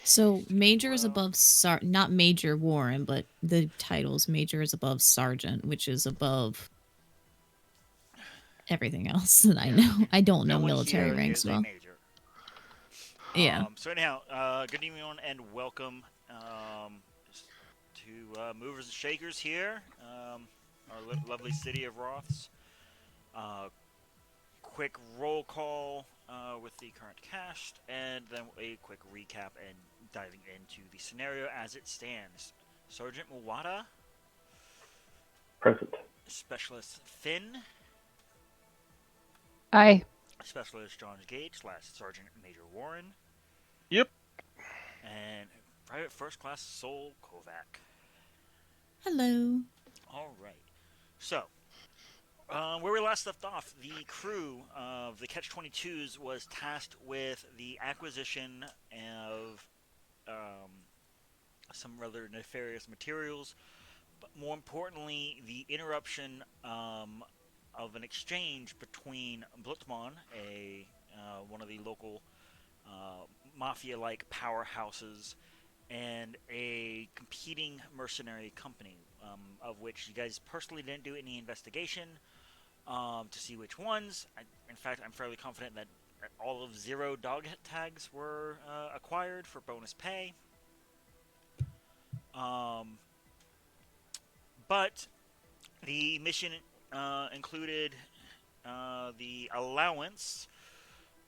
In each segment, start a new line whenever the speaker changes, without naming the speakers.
So Major is
Well,
above not Major Warren, but the titles Major is above Sergeant, which is above everything else that I
yeah.
know. I don't
No
know
one
military
here
ranks
is a
well.
major.
Yeah.
So anyhow, good evening everyone, and welcome to Movers and Shakers here, our lovely city of Roths. Uh, Quick roll call with the current cast, and then a quick recap and diving into the scenario as it stands. Sergeant Muwata,
Present.
Specialist Finn,
Aye.
Specialist John Gage / Sergeant Major Warren,
Yep.
and Private First Class Sol Kovac.
Hello.
All right. So, where we last left off, the crew of the Catch 22s was tasked with the acquisition of um, some rather nefarious materials, but more importantly, the interruption of an exchange between Blutmann, a one of the local uh, mafia-like powerhouses, and a competing mercenary company, of which you guys personally didn't do any investigation to see which ones. In fact, I'm fairly confident that all of 0 dog tags were acquired for bonus pay. Um, but the mission included the allowance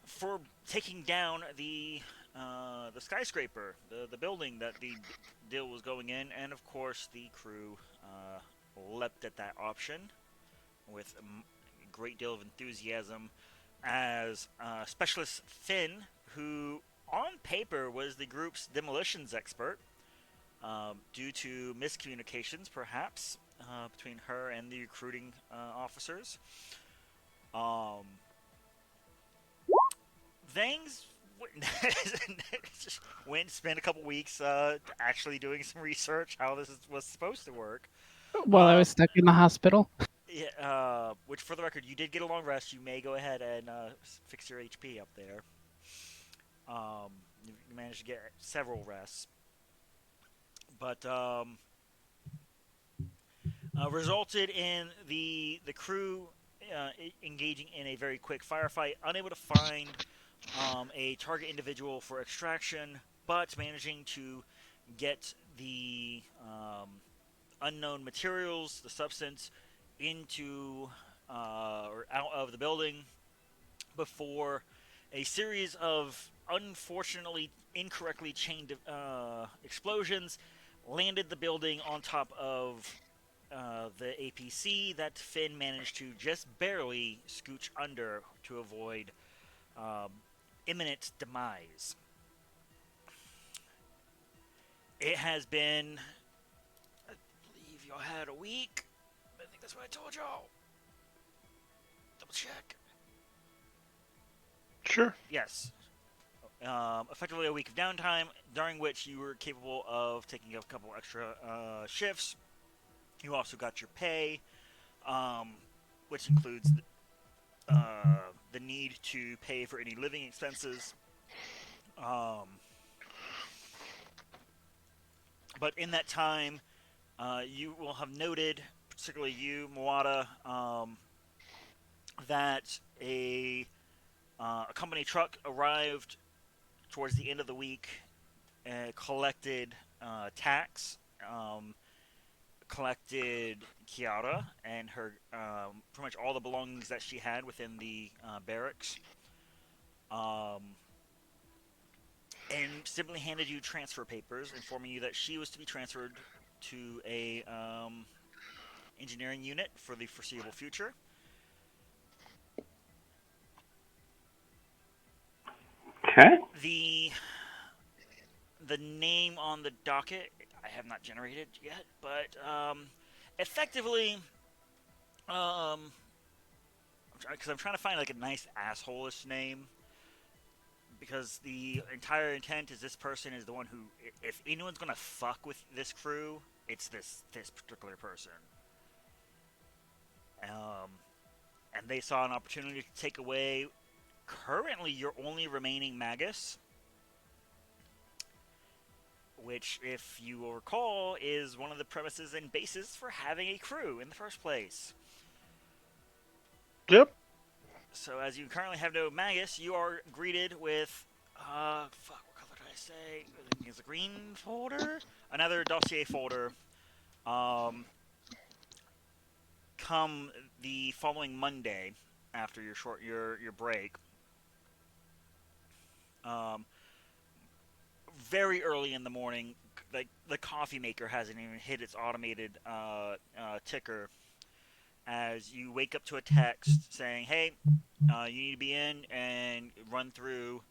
for taking down the skyscraper, the building that the deal was going in, and of course the crew leapt at that option with a great deal of enthusiasm as Specialist Finn, who on paper was the group's demolitions expert, due to miscommunications perhaps between her and the recruiting officers. Um, things just went spent a couple weeks actually doing some research how was supposed to work.
While I was
Um,
stuck in the hospital.
yeah, which, for the record, you did get a long rest. You may go ahead and fix your HP up there. You managed to get several rests, but resulted in the crew engaging in a very quick firefight, unable to find a target individual for extraction, but managing to get the unknown materials, the substance, into or out of the building before a series of unfortunately incorrectly chained explosions landed the building on top of the APC that Finn managed to just barely scooch under to avoid um, imminent demise. It has been, I believe y'all had a week. I think that's what I told y'all. Double check.
Sure.
Yes. Effectively a week of downtime, during which you were capable of taking a couple extra shifts. You also got your pay, um, which includes the need to pay for any living expenses. Um, but in that time, you will have noted, particularly you, Moata, that a company truck arrived towards the end of the week and collected tax, collected Kiara and her pretty much all the belongings that she had within the barracks, um, and simply handed you transfer papers informing you that she was to be transferred to a engineering unit for the foreseeable future.
Okay.
The the name on the docket I have not generated yet, but effectively, um, because I'm trying to find like a nice asshole-ish name, because the entire intent is this person is the one who, if anyone's gonna fuck with this crew, it's this particular person. Um, and they saw an opportunity to take away currently your only remaining Magus, which, if you will recall, is one of the premises and basis for having a crew in the first place.
Yep.
So, as you currently have no Magus, you are greeted with, fuck, what color did I say? I think it's a green folder? Another dossier folder. Um, come the following Monday after your break. Um, very early in the morning, like the coffee maker hasn't even hit its automated ticker. As you wake up to a text saying, "Hey, you need to be in and run through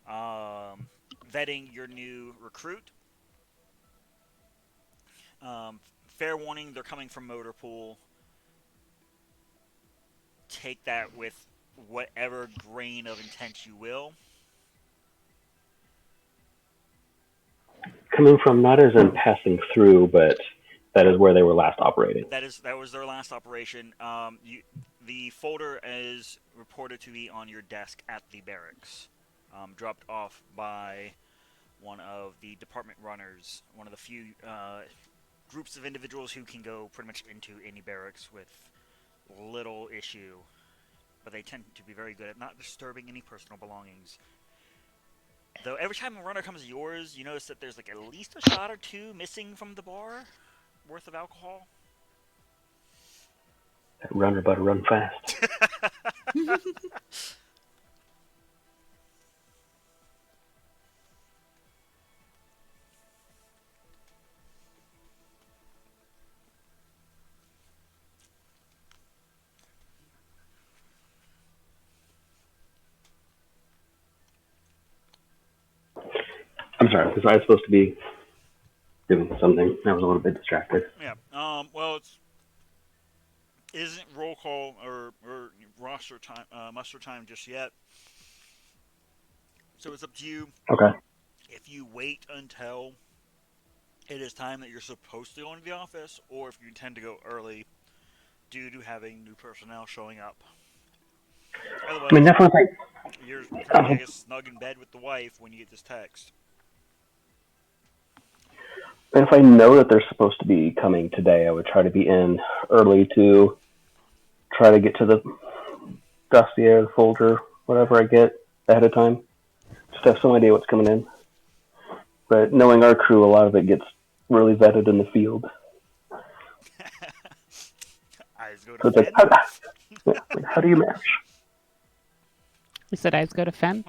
vetting your new recruit." Fair warning, they're coming from Motorpool. Take that with whatever grain of intent you will.
Coming from not as in passing through, but that is where they were last operating.
That was their last operation. The folder is reported to be on your desk at the barracks, dropped off by one of the department runners, one of the few groups of individuals who can go pretty much into any barracks with little issue, but they tend to be very good at not disturbing any personal belongings. Though every time a runner comes to yours, you notice that there's like at least a shot or two missing from the bar worth of alcohol.
That runner better run fast. I'm sorry, was I supposed to be doing something? I was a little bit distracted.
Yeah. Well, it isn't roll call or roster time, muster time just yet. So it's up to you.
Okay.
If you wait until it is time that you're supposed to go into the office, or if you intend to go early due to having new personnel showing up.
I mean,
Otherwise,
definitely.
you're currently, I guess, snug in bed with the wife when you get this text.
If I know that they're supposed to be coming today, I would try to be in early to try to get to the dossier, the folder, whatever I get ahead of time. Just to have some idea what's coming in. But knowing our crew, a lot of it gets really vetted in the field.
Eyes go to
So it's like,
Finn.
how do you match?
You said eyes go to Fen?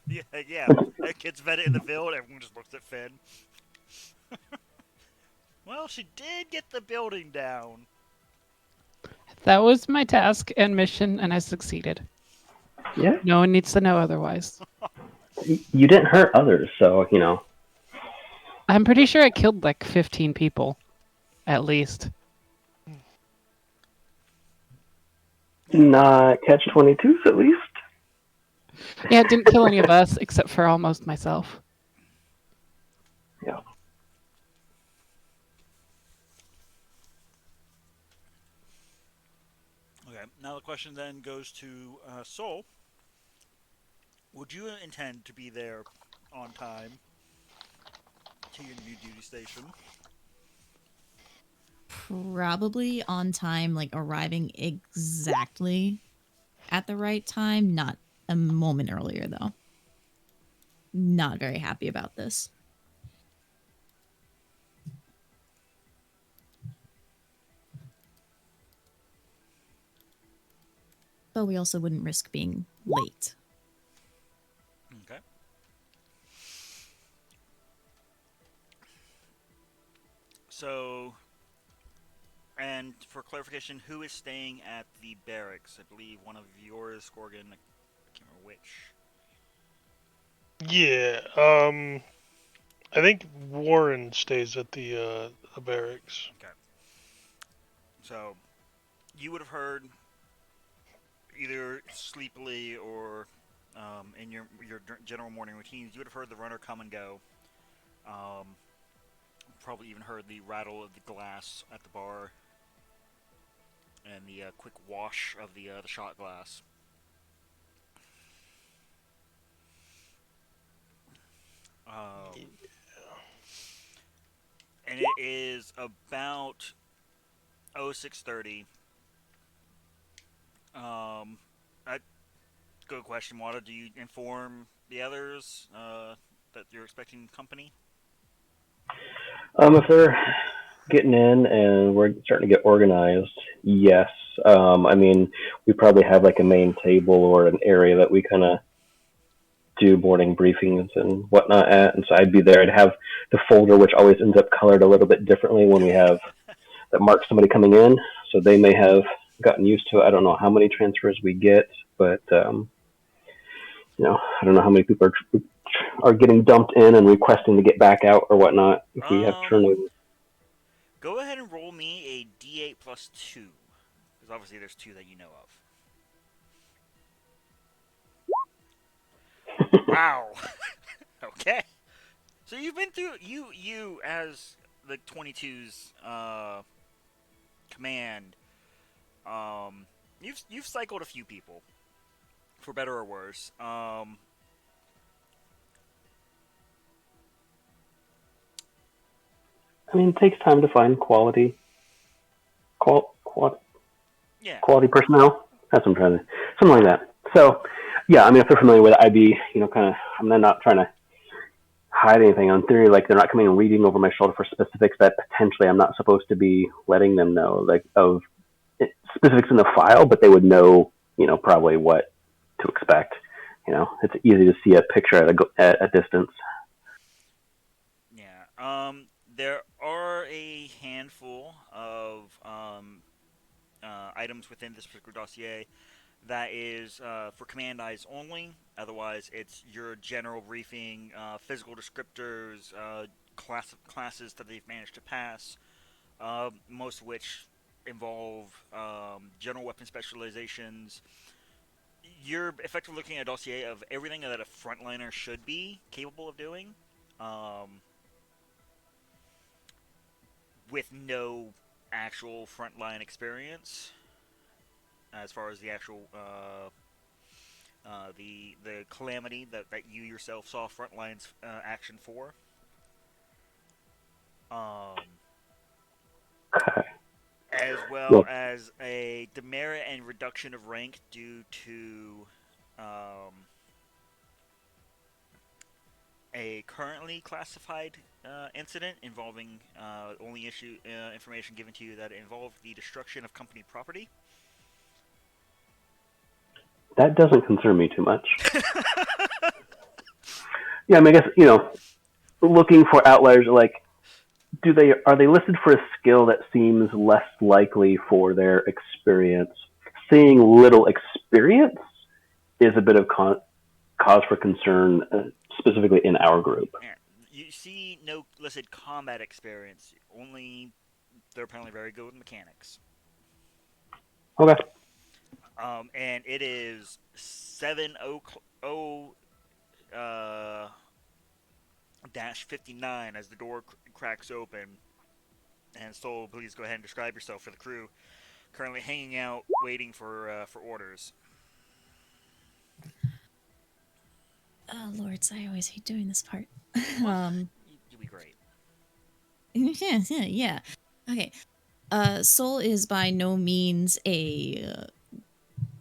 Yeah, yeah. It gets vetted in the field. Everyone just looks at Finn. Well, she did get the building down.
That was my task and mission, and I succeeded.
Yeah,
No one needs to know otherwise.
you didn't hurt others, so
I'm pretty sure I killed like 15 people, at least.
Yeah.
not catch 22s at least.
Yeah, it didn't kill any of us except for almost myself.
Yeah.
Okay. Now the question then goes to Soul. Would you intend to be there on time to your new duty station?
Probably on time, like arriving exactly at the right time, not a moment earlier, though. Not very happy about this. But we also wouldn't risk being late.
Okay. So, and for clarification, who is staying at the barracks? I believe one of yours, Gorgon. I can't remember which.
Yeah. I think Warren stays at the barracks.
Okay. So, you would have heard either sleepily or in your general morning routines, you would have heard the runner come and go. Um, Probably even heard the rattle of the glass at the bar and the quick wash of the shot glass. Um, is about 0630. I, good question, Wada. Do you inform the others that you're expecting company?
If they're getting in and we're starting to get organized, yes. I mean, we probably have like a main table or an area that we kind of do morning briefings and whatnot at, and so I'd be there. I'd have the folder, which always ends up colored a little bit differently when we have that marks somebody coming in, so they may have gotten used to it. I don't know how many transfers we get, but I don't know how many people are getting dumped in and requesting to get back out or whatnot if we have
Um,
turnover.
Go ahead and roll me a D8 plus 2. Because obviously there's 2 that you know of. Wow. Okay. So you've been through you as the 22's command. You've cycled a few people, for better or worse.
I mean, it takes time to find qual, qual,
Yeah.
quality personnel. That's what I'm trying to, something like that. So, yeah, I mean, if they're familiar with it, I'd be, kind of, I'm not trying to hide anything. On theory, like they're not coming and reading over my shoulder for specifics that potentially I'm not supposed to be letting them know, like of specifics in the file, but they would know, probably what to expect. It's easy to see a picture at a distance.
Yeah. There are a handful of items within this particular dossier that is for command eyes only. Otherwise, it's your general briefing, physical descriptors, classes that they've managed to pass, most of which involve general weapon specializations. You're effectively looking at a dossier of everything that a frontliner should be capable of doing, um, with no actual frontline experience as far as the actual the calamity that you yourself saw frontlines action for. Um,
Okay.
as well
Well,
as a demerit and reduction of rank due to um, a currently classified incident involving only issue information given to you that involved the destruction of company property.
that doesn't concern me too much. Yeah, I mean, I guess looking for outliers like are they listed for a skill that seems less likely for their experience? Seeing little experience is a bit of cause for concern, specifically in our group.
Yeah, you see no listed combat experience. Only they're apparently very good with mechanics.
Okay.
And it is 7:00 dash 59 as the door cracks open. And so, please go ahead and describe yourself for the crew. Currently hanging out, waiting for orders.
Oh, lords, I always hate doing this part.
Well, you'll be great.
Yeah. Okay. Soul is by no means a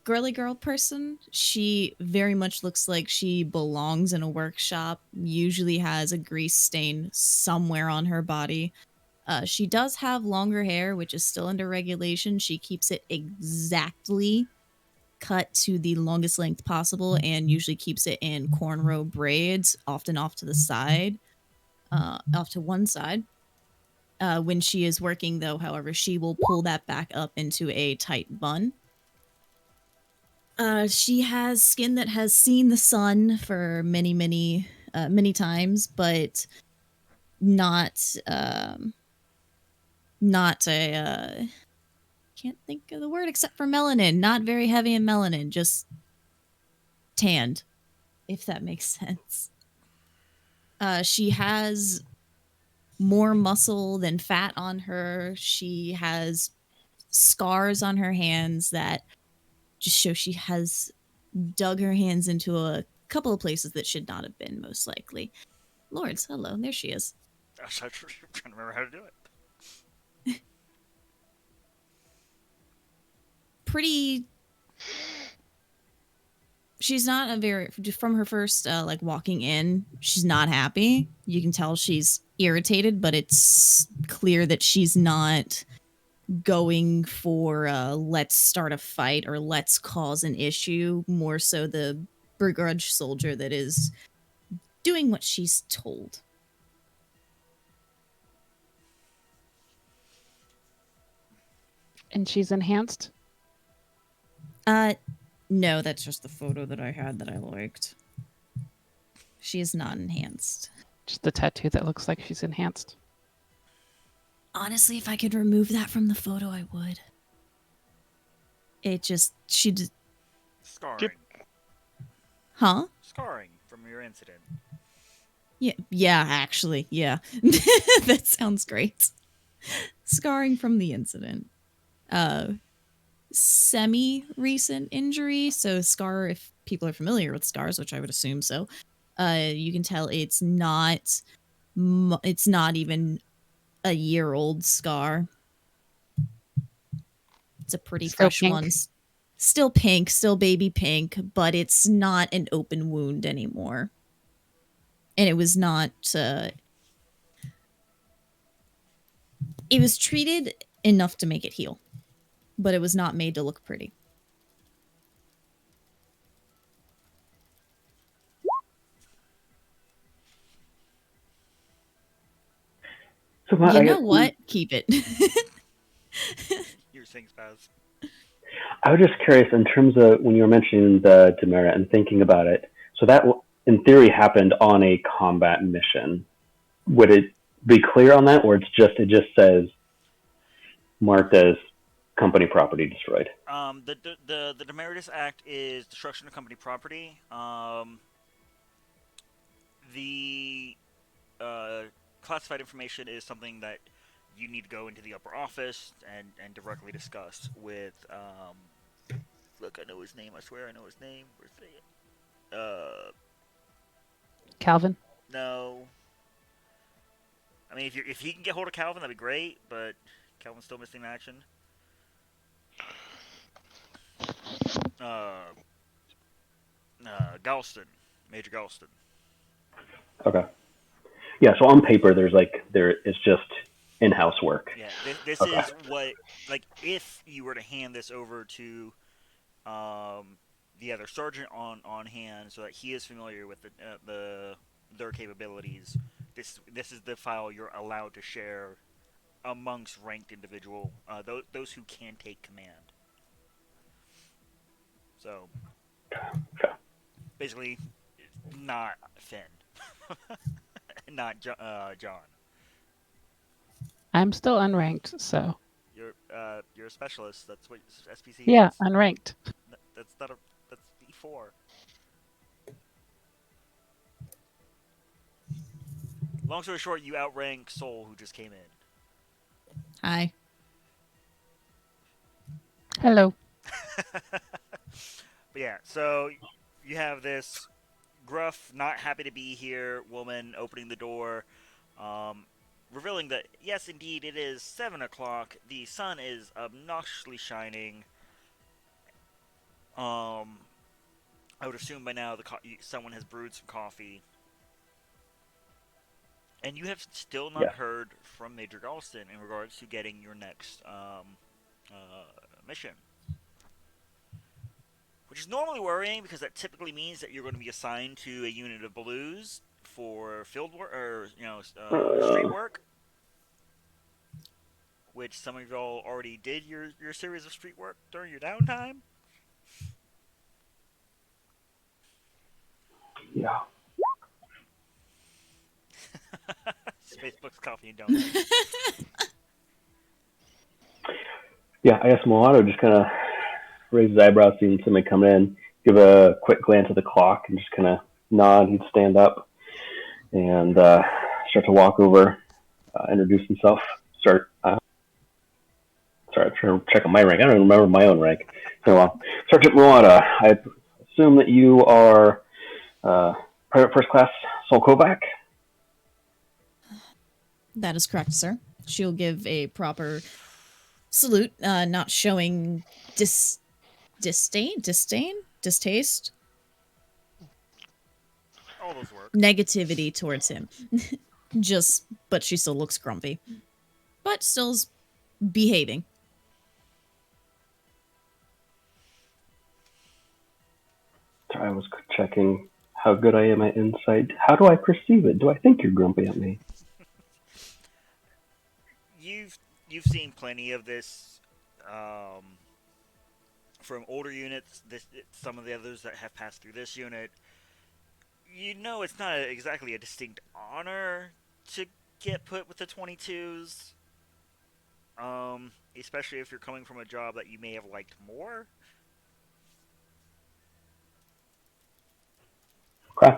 girly girl person. She very much looks like she belongs in a workshop, usually has a grease stain somewhere on her body. She does have longer hair, which is still under regulation. She keeps it exactly cut to the longest length possible and usually keeps it in cornrow braids, often off to the side, off to one side. When she is working, though, however, she will pull that back up into a tight bun. She has skin that has seen the sun for many times, but not not a can't think of the word except for melanin. Not very heavy in melanin, just tanned, if that makes sense. She has more muscle than fat on her. She has scars on her hands that just show she has dug her hands into a couple of places that should not have been, most likely. Lords, hello, there she is.
I was trying to remember how to do it.
pretty. She's not a very from her first like walking in. She's not happy. You can tell she's irritated, but it's clear that she's not going for let's start a fight or let's cause an issue. More so the begrudged soldier that is doing what she's told.
And she's enhanced?
No, that's just the photo that I had that I liked. She is not enhanced.
Just the tattoo that looks like she's enhanced.
Honestly, if I could remove that from the photo, I would.
Scarring.
Huh?
Scarring from your incident.
Yeah, actually, yeah. That sounds great. Scarring from the incident. Semi-recent injury, so scar, if people are familiar with scars, which I would assume so, you can tell it's not even a year-old scar. It's a pretty
Still
fresh
pink.
one. Still pink, still baby pink, but it's not an open wound anymore. And it was not. It was treated enough to make it heal, but it was not made to look pretty.
So
You know what? Keep it.
Your things, Baz.
I was just curious in terms of when you were mentioning the demerit and thinking about it. So that, in theory, happened on a combat mission. Would it be clear on that, or it just says marked as company property destroyed?
The Demeritus Act is destruction of company property. The classified information is something that you need to go into the upper office and directly discuss with. Look, I know his name. I swear I know his name. Where's the?
Calvin?
No. I mean, if he can get hold of Calvin, that'd be great. But Calvin's still missing in action. Galston, Major Galston.
Okay. Yeah. So on paper, there is just in-house work.
Yeah, this
Okay.
is what, like, if you were to hand this over to the other sergeant on hand, so that he is familiar with their capabilities. This is the file you're allowed to share amongst ranked individual those who can take command. So basically, not Finn, not John.
I'm still unranked, so.
You're a specialist. That's what SPC
Yeah,
is.
unranked.
That's not a that's D4. Long story short, you outrank Soul, who just came in.
Hi.
Hello.
But yeah, so you have this gruff, not happy to be here woman opening the door, revealing that, yes, indeed, it is 7 o'clock. The sun is obnoxiously shining. I would assume by now someone has brewed some coffee. And you have still not heard from Major Galston in regards to getting your next mission. Which is normally worrying, because that typically means that you're going to be assigned to a unit of blues for field work, or street work. Which some of y'all already did your series of street work during your downtime.
Yeah.
Facebook's coffee and donuts.
Yeah, I guess Mulatto just kind of raises his eyebrows, seeing somebody come in, give a quick glance at the clock, and just kind of nod. He'd stand up and start to walk over, introduce himself. Sorry, I'm trying to check on my rank. I don't even remember my own rank. So, Sergeant Mulatto, I assume that you are Private First Class Sol Kovac?
That is correct, sir. She'll give a proper salute, not showing Disdain, distaste,
All those work.
negativity towards him. But she still looks grumpy. But still's behaving.
Sorry, I was checking how good I am at insight. How do I perceive it? Do I think you're grumpy at me?
You've seen plenty of this from older units. Some of the others that have passed through this unit. You know, it's not exactly a distinct honor to get put with the 22s. Especially if you're coming from a job that you may have liked more.
Okay.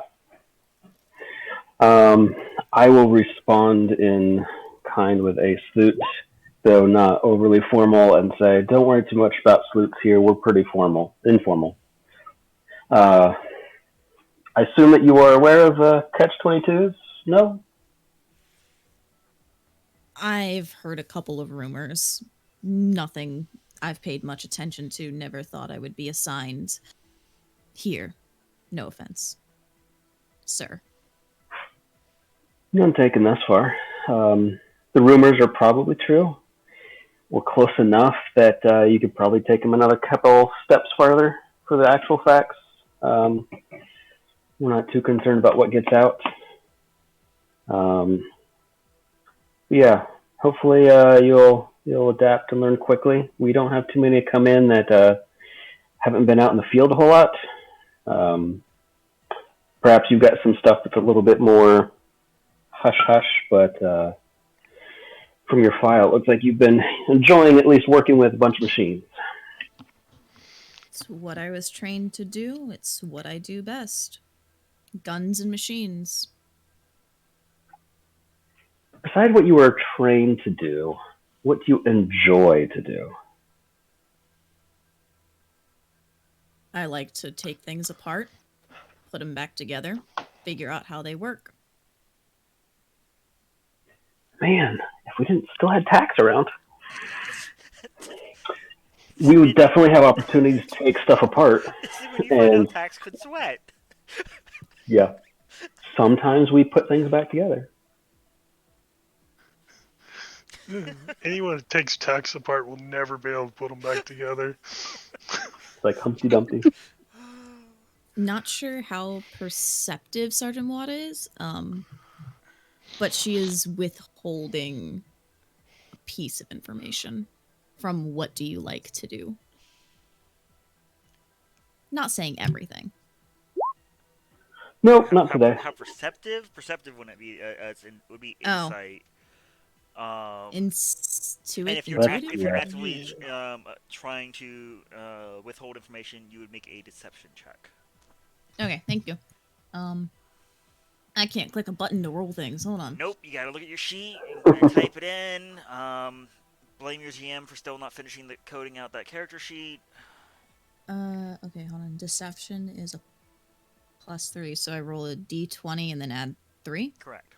I will respond in kind with a salute, though not overly formal, and say, "Don't worry too much about salutes here. We're pretty informal." Uh, I assume that you are aware of Catch-22s. No.
I've heard a couple of rumors. Nothing I've paid much attention to. Never thought I would be assigned here. No offense, sir.
None taken thus far. The rumors are probably true. We're close enough that you could probably take them another couple steps farther for the actual facts. We're not too concerned about what gets out. Yeah, hopefully you'll adapt and learn quickly. We don't have too many come in that haven't been out in the field a whole lot. Perhaps you've got some stuff that's a little bit more hush hush, but from your file, it looks like you've been enjoying at least working with a bunch of machines.
It's what I was trained to do. It's what I do best. Guns and machines.
Besides what you were trained to do, what do you enjoy to do?
I like to take things apart, put them back together, figure out how they work.
Man, if we didn't still had tax around, we would definitely have opportunities to take stuff apart.
This is when you find out Tax could sweat.
Yeah, sometimes we put things back together.
Anyone who takes tax apart will never be able to put them back together.
It's like Humpty Dumpty.
Not sure how perceptive Sergeant Watt is, but she is withholding a piece of information from what do you like to do. Not saying everything.
Nope, not today.
How perceptive? Perceptive wouldn't be. Would be
Oh.
insight.
And
if you're actively trying to withhold information, you would make a deception check.
Okay, thank you. I can't click a button to roll things. Hold on.
Nope, you gotta look at your sheet and type it in. Blame your GM for still not finishing the coding out that character sheet.
Okay, hold on. Deception is a +3, so I roll a d20 and then add 3?
Correct.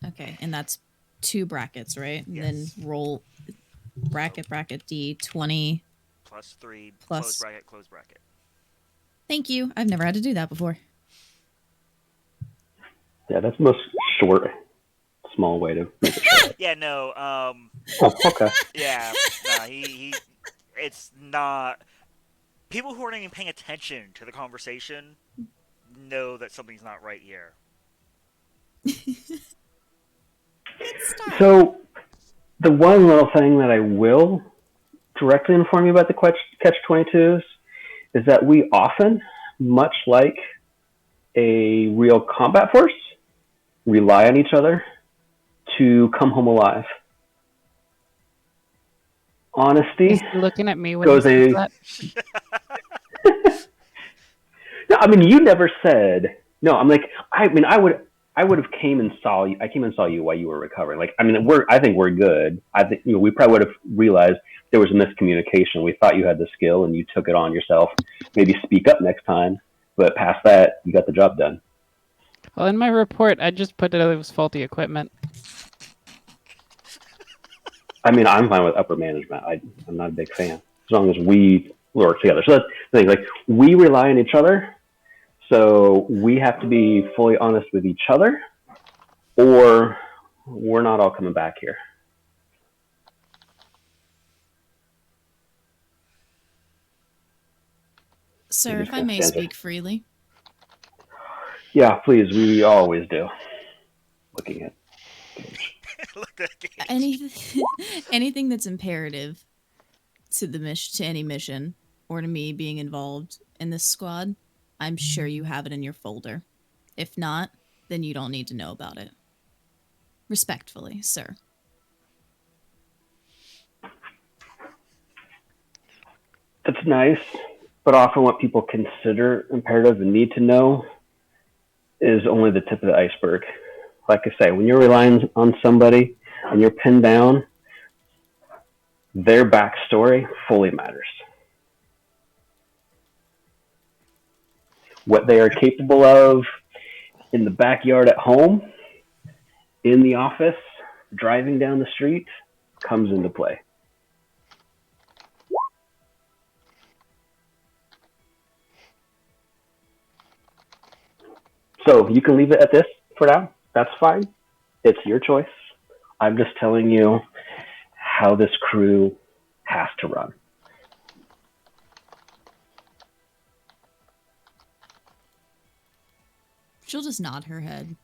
Okay, and that's 2 brackets, right?
Yes.
And then roll bracket d20
+3
plus
close bracket.
Thank you. I've never had to do that before.
Yeah, that's the most short, small way to make it short.
Yeah, no.
Oh, okay.
Yeah, nah, he. It's not. People who aren't even paying attention to the conversation know that something's not right here.
So, the one little thing that I will directly inform you about the Catch-22s is that we often, much like a real combat force, rely on each other to come home alive. Honesty
looking at me when
goes
he says
a.
that.
No, I mean, you never said no. I'm like, I mean, I would have came and saw you. I came and saw you while you were recovering. Like, I mean, I think we're good. I think we probably would have realized there was a miscommunication. We thought you had the skill and you took it on yourself. Maybe speak up next time. But past that, you got the job done.
Well, in my report, I just put that it was faulty equipment.
I mean, I'm fine with upper management. I'm not a big fan. As long as we work together. So that's the thing. Like we rely on each other, so we have to be fully honest with each other, or we're not all coming back here. He
Sir,
just
if I
kind of
may
stands there.
speak freely,
Yeah, please. We always do. Looking at Gage.
Look at Gage.
anything, anything that's imperative to to any mission or to me being involved in this squad, I'm sure you have it in your folder. If not, then you don't need to know about it. Respectfully, sir.
That's nice, but often what people consider imperative and need to know is only the tip of the iceberg. Like I say, when you're relying on somebody and you're pinned down, their backstory fully matters. What they are capable of in the backyard at home, in the office, driving down the street, comes into play. So you can leave it at this for now. That's fine. It's your choice. I'm just telling you how this crew has to run.
She'll just nod her head,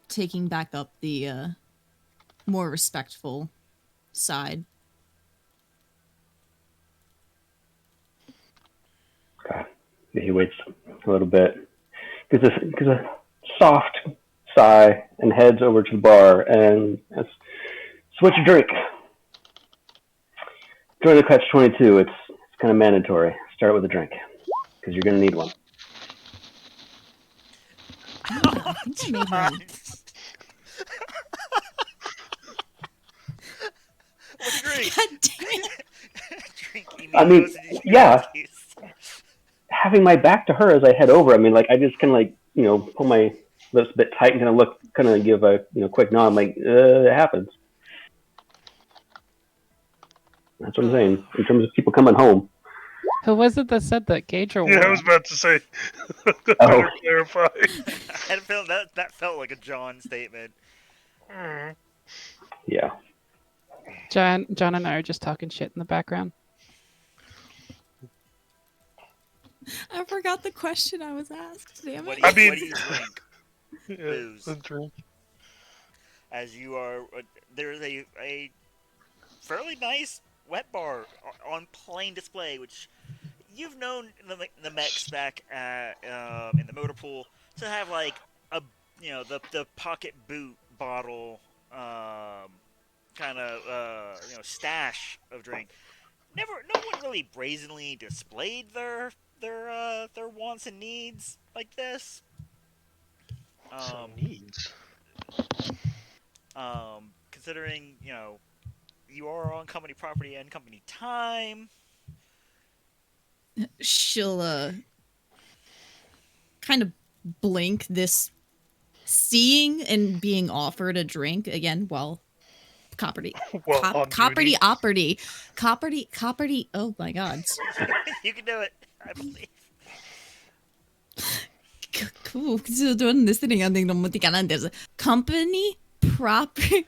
taking back up the more respectful side.
Okay. He waits a little bit, gives a soft sigh, and heads over to the bar and asks, "So what's your drink?" Join the Catch 22. It's kind of mandatory. Start with a drink because you're going to need one.
I think I made her.
What's your drink?
God damn it!
Drink
I
immediately
mean,
goes into
yeah,
Ulysses.
having my back to her as I head over. I mean, like I just kind of like pull my lips a bit tight and kind of look, kind of give a quick nod. I'm like, it happens. That's what I'm saying in terms of people coming home.
Who was it that said that? Gage or
Yeah, I was
Warren?
about to say.
Oh,
Better clarify.
I had a feeling that felt like a John statement.
yeah.
John and I are just talking shit in the background.
I forgot the question I was asked. Damn
What
it.
do you,
I mean-
what do you drink?
Yeah,
Booze.
the drink.
As you are, there's a fairly nice wet bar on plain display, which you've known the mechs back at, in the motor pool to have like a the pocket boot bottle kind of stash of drink. No one really brazenly displayed their wants and needs like this.
Some
Um,
needs.
Considering you are on company property and company time.
She'll kind of blink this seeing and being offered a drink again while Copperty.
Well, on
Copperty
duty.
Opperty. Copperty. Oh my god.
You can do it, I believe.
Cool. 저는 listening 하는 너무 안 돼서. Company property.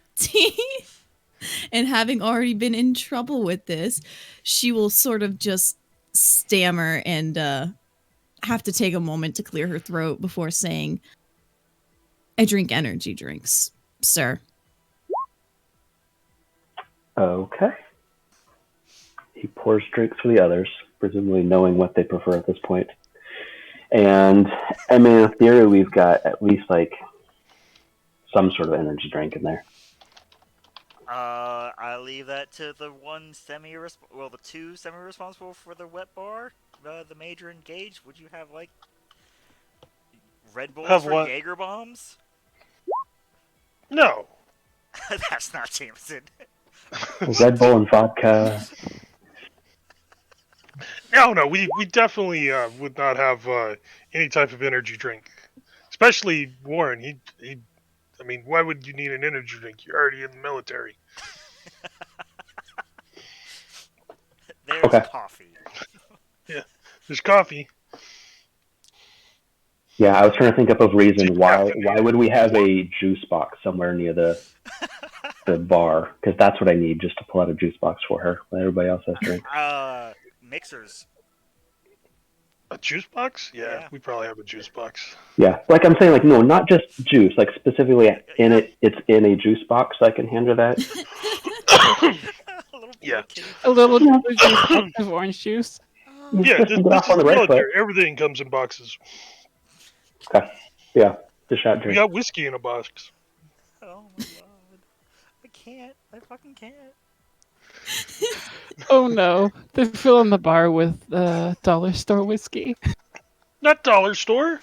And having already been in trouble with this, she will sort of just stammer and have to take a moment to clear her throat before saying, I drink energy drinks, sir.
Okay. He pours drinks for the others, presumably knowing what they prefer at this point. And I mean, in theory, we've got at least like some sort of energy drink in there.
I leave that to the the two semi-responsible for the wet bar, the major and Gage. Would you have like Red Bulls
Have
for
what?
Jaeger bombs?
No.
That's not Jameson.
Red Bull and vodka.
No. We definitely would not have any type of energy drink. Especially Warren. He. I mean, why would you need an energy drink? You're already in the military.
There's
Okay.
coffee.
There's coffee.
Yeah, I was trying to think up of reason why
Decaffeinated.
would we have a juice box somewhere near the bar? Because that's what I need just to pull out a juice box for her when everybody else has drinks.
Mixers.
A juice box? Yeah,
Yeah.
we probably have a juice box.
Yeah, like I'm saying, like no, not just juice. Like specifically in
Yeah.
it, it's in a juice box. So I can hand her that.
a little
Yeah.
kitty
A little
Yeah,
juice box of orange juice.
you
Yeah,
just
this,
get
this
off on
is
the
the
right foot.
military. Everything comes in boxes.
Okay. Yeah, dish out
We
drinks.
got whiskey in a box.
Oh my god. I can't. I fucking can't.
Oh no, they're filling the bar with dollar store whiskey.
Not dollar store.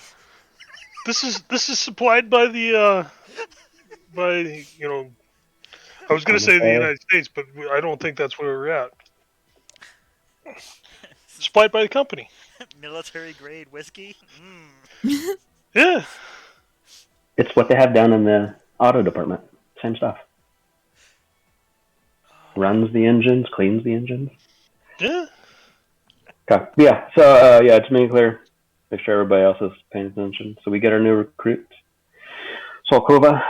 This is supplied by the by I was gonna say the
MFA.
United States, but I don't think that's where we're at. Supplied by the company.
Military grade whiskey.
Yeah,
It's what they have down in the auto department. Same stuff. Runs the engines, cleans the engines.
yeah.
Okay. Yeah. So yeah, to make it clear, make sure everybody else is paying attention. So we get our new recruit, Solkova,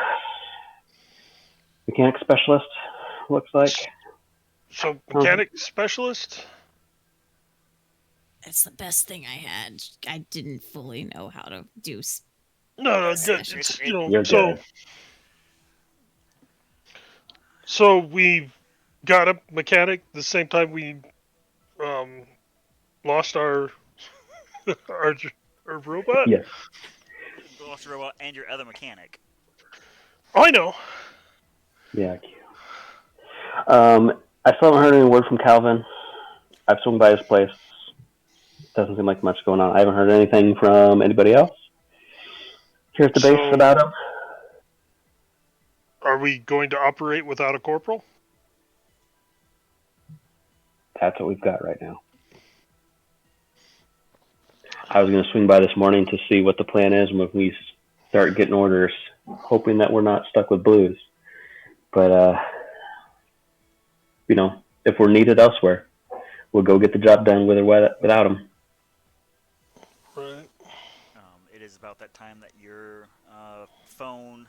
mechanic specialist. Looks like.
So mechanic specialist.
That's the best thing I had. I didn't fully know how to do
No,
special.
it's
You're
so
good.
so we got a mechanic the same time we um lost our our robot.
Yes.
Lost robot and your other mechanic.
Oh, I know.
Yeah. I still haven't heard any word from Calvin. I've swung by his place. Doesn't seem like much going on. I haven't heard anything from anybody else. Here's the base
So
about him.
are we going to operate without a corporal?
That's what we've got right now. I was going to swing by this morning to see what the plan is when we start getting orders, hoping that we're not stuck with blues. But, if we're needed elsewhere, we'll go get the job done with or without them.
Right.
It is about that time that your phone.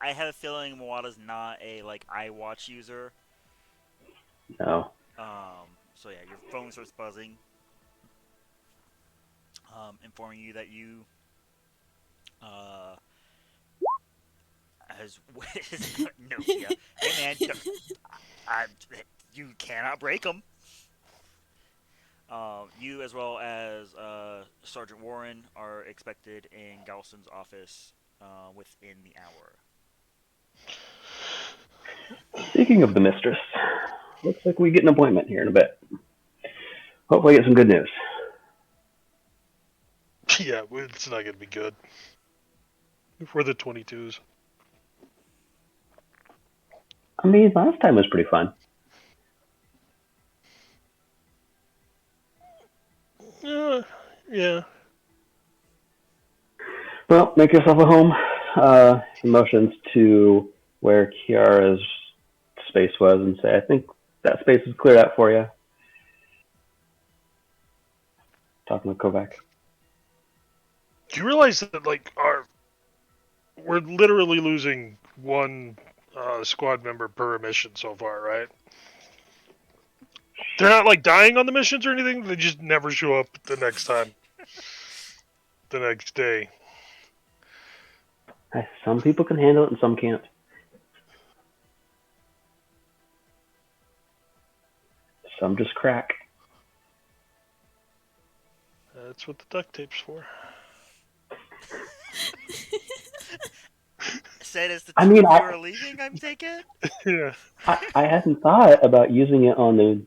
I have a feeling Mawada's not a iWatch user.
No.
So yeah, your phone starts buzzing, informing you that you as Nokia. Hey man, you cannot break them. You, as well as Sergeant Warren, are expected in Galston's office within the hour.
Speaking of the mistress, looks like we get an appointment here in a bit. Hopefully, get some good news.
Yeah, it's not going to be good. For the 22s.
I mean, last time was pretty fun.
Yeah.
Well, make yourself at home. Motions to where Kiara's space was and say, I think that space is cleared out for you. Talking with Kovac.
Do you realize that we're literally losing one squad member per mission so far, right? They're not dying on the missions or anything. They just never show up the next time, the next day.
Some people can handle it and some can't. Some just crack.
That's what the duct tape's for.
Said as the
I
two
mean,
of you are leaving, I'm taking.
Yeah.
I hadn't thought about using it on the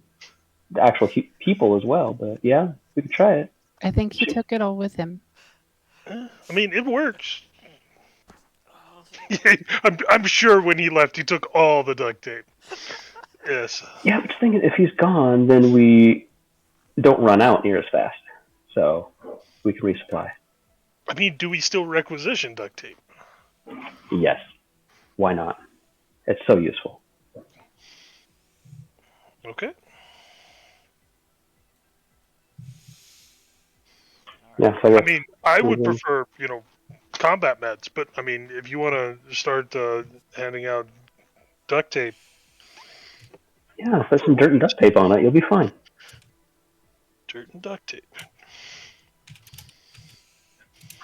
actual people as well, but yeah, we could try it.
I think he took it all with him.
I mean, it works. I'm sure when he left, he took all the duct tape. Yes.
Yeah, I'm just thinking if he's gone, then we don't run out near as fast, so we can resupply.
I mean, do we still requisition duct tape?
Yes. Why not? It's so useful.
Okay.
Yeah, so I
I
guess.
mean, I would
Mhm.
prefer, combat meds, but I mean, if you want to start handing out duct tape,
Yeah, put some dirt and duct tape on it. You'll be fine.
dirt and duct tape.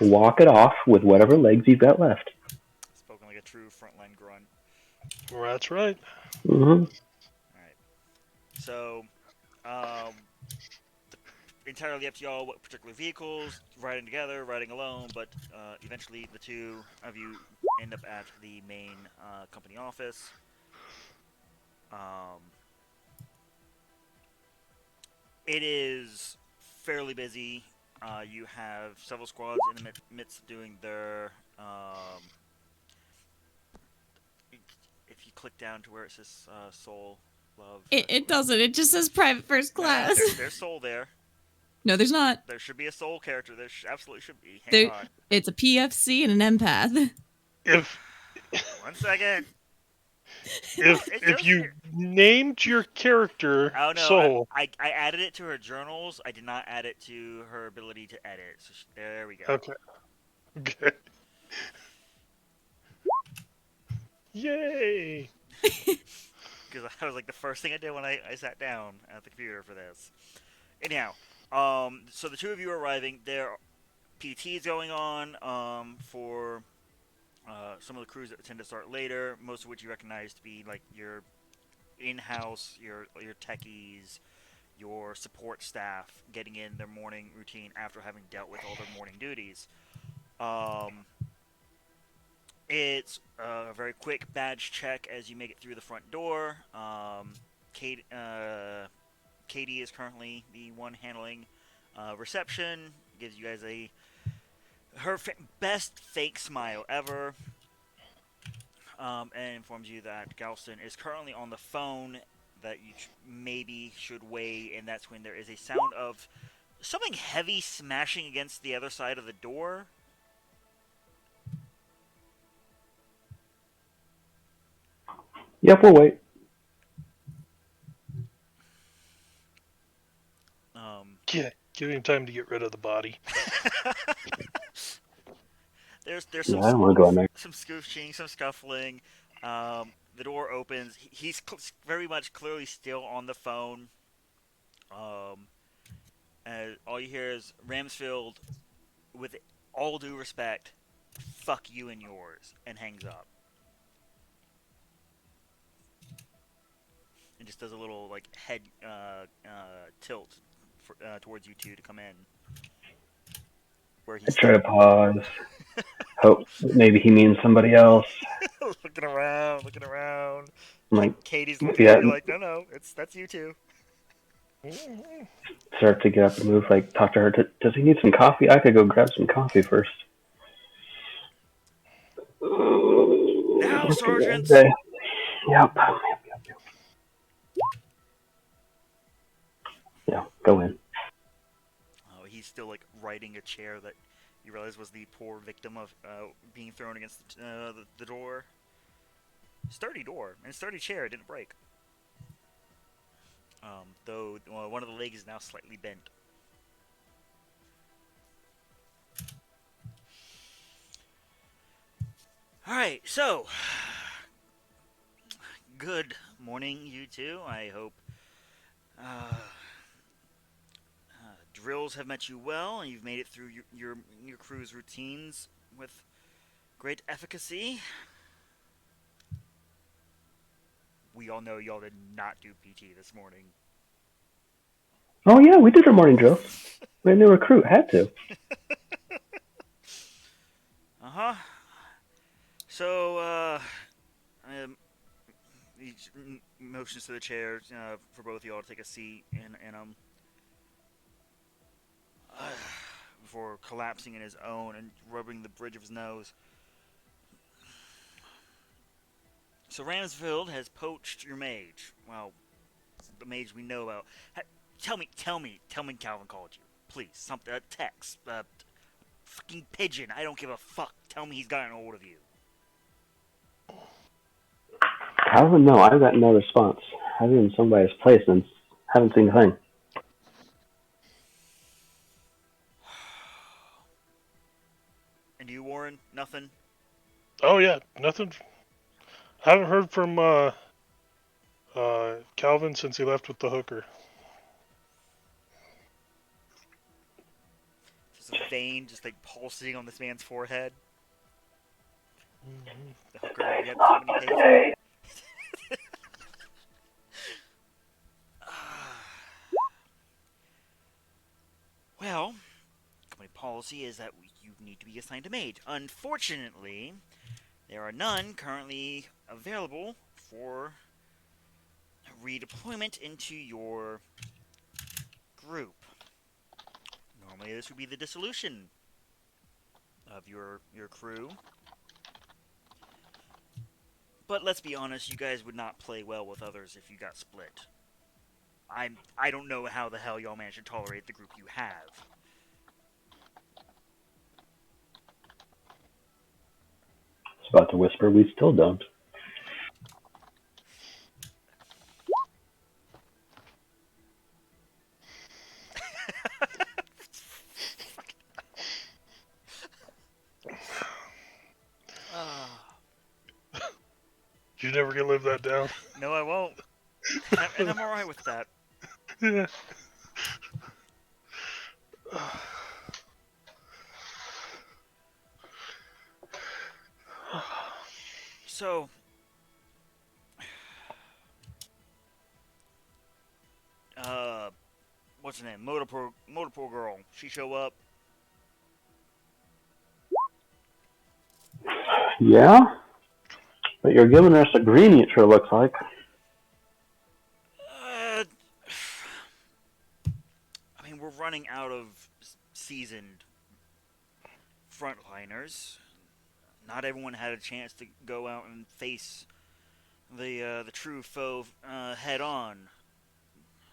Walk it off with whatever legs you've got left.
Spoken like a true frontline grunt.
Well, that's right.
Mm-hmm.
All right. So, um, entirely up to y'all what particular vehicles, riding together, riding alone, but eventually the two of you end up at the main company office. Um, it is fairly busy. You have several squads in the midst of doing their. If you click down to where it says Soul, Love.
It doesn't. It just says private first
No,
class.
there's Soul there.
No, there's not.
There should be a Soul character. There absolutely should be. Hang
There,
on.
it's a PFC and an empath.
If
1 second.
if
It
if
shows
you
here.
named your character
Oh no,
Soul,
I added it to her journals. I did not add it to her ability to edit. So there we go.
okay, good, yay!
Because I was like the first thing I did when I sat down at the computer for this. Anyhow, so the two of you are arriving. There are PTs going on for some of the crews that tend to start later. Most of which you recognize to be like your in-house, your techies, your support staff getting in their morning routine after having dealt with all their morning duties. Um, it's a very quick badge check as you make it through the front door. Kate, Katie is currently the one handling reception. Gives you guys her best fake smile ever, and informs you that Galston is currently on the phone. That you maybe should wait, and that's when there is a sound of something heavy smashing against the other side of the door.
Yep, we'll wait.
Give him time to get rid of the body.
there's
Yeah, I don't want to go in there.
some scooching, some scuffling. The door opens. He's very much clearly still on the phone. And all you hear is Ramsfield, with all due respect, "Fuck you and yours," and hangs up. And just does a little like head tilt towards you two to come in. Where
I
he's
try to pause. Hope maybe he means somebody else.
looking around.
I'm like,
Katie's looking
maybe
at
I
you like, no, that's you two.
start to get up and move. Like, talk to her. Does he need some coffee? I could go grab some coffee first.
Now,
Okay,
sergeants.
yep. Yeah, go in.
Oh, he's still like riding a chair that you realize was the poor victim of being thrown against the door. Sturdy door and sturdy chair. It didn't break. Though one of the legs is now slightly bent. All right, so good morning, you two. I hope drills have met you well, and you've made it through your crew's routines with great efficacy. We all know y'all did not do PT this morning.
Oh yeah, we did our morning drill. We had a new recruit. Had to.
Uh-huh. So, he motions to the chair for both of y'all to take a seat, and before collapsing in his own and rubbing the bridge of his nose. So Ramsfield has poached your mage. Well, the mage we know about. Tell me, Calvin called you. Please, something, a text, fucking pigeon. I don't give a fuck. Tell me he's gotten a hold of you.
Calvin, no, I've got no response. I've been in somebody's place and haven't seen a thing.
Nothing.
Oh yeah, nothing. I haven't heard from Calvin since he left with the hooker.
Just a vein just like pulsing on this man's forehead. The hooker you had the company pay for. Well, company policy is that you need to be assigned a maid. Unfortunately, there are none currently available for redeployment into your group. Normally, this would be the dissolution of your crew. But let's be honest, you guys would not play well with others if you got split. I don't know how the hell y'all managed to tolerate the group you have.
It's about to whisper, we still don't.
Ah,
You're never gonna live that down.
no, I won't. And I'm alright with that.
Yeah.
So, uh, what's her name? Motorpool girl. She show up.
Yeah? But you're giving us a greenie, it sure looks like.
Uh, I mean, we're running out of seasoned frontliners. Not everyone had a chance to go out and face the true foe head on,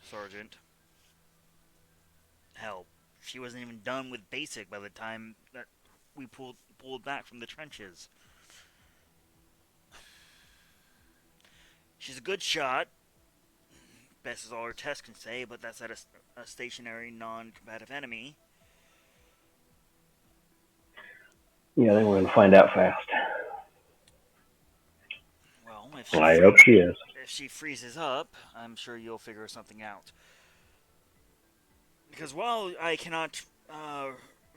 Sergeant. Hell, she wasn't even done with basic by the time that we pulled back from the trenches. She's a good shot, best as all her tests can say, but that's at a stationary, non-combative enemy.
Yeah, they were going to find out fast.
Well,
I hope she is.
if she freezes up, I'm sure you'll figure something out. Because while I cannot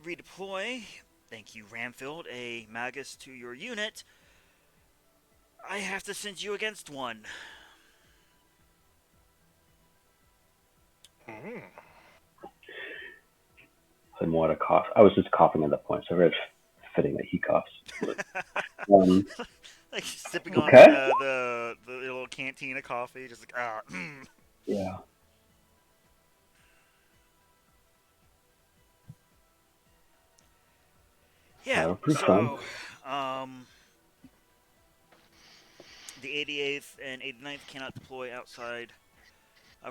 redeploy, thank you, Ramfield, a Magus to your unit, I have to send you against one.
Mm.
Somewhat a cough. I was just coughing at that point, so it's fitting that he coughs. Um,
Like sipping on
okay.
the little canteen of coffee, just like
Yeah.
yeah.
Have a proof fun.
So, the 88th and 89th cannot deploy outside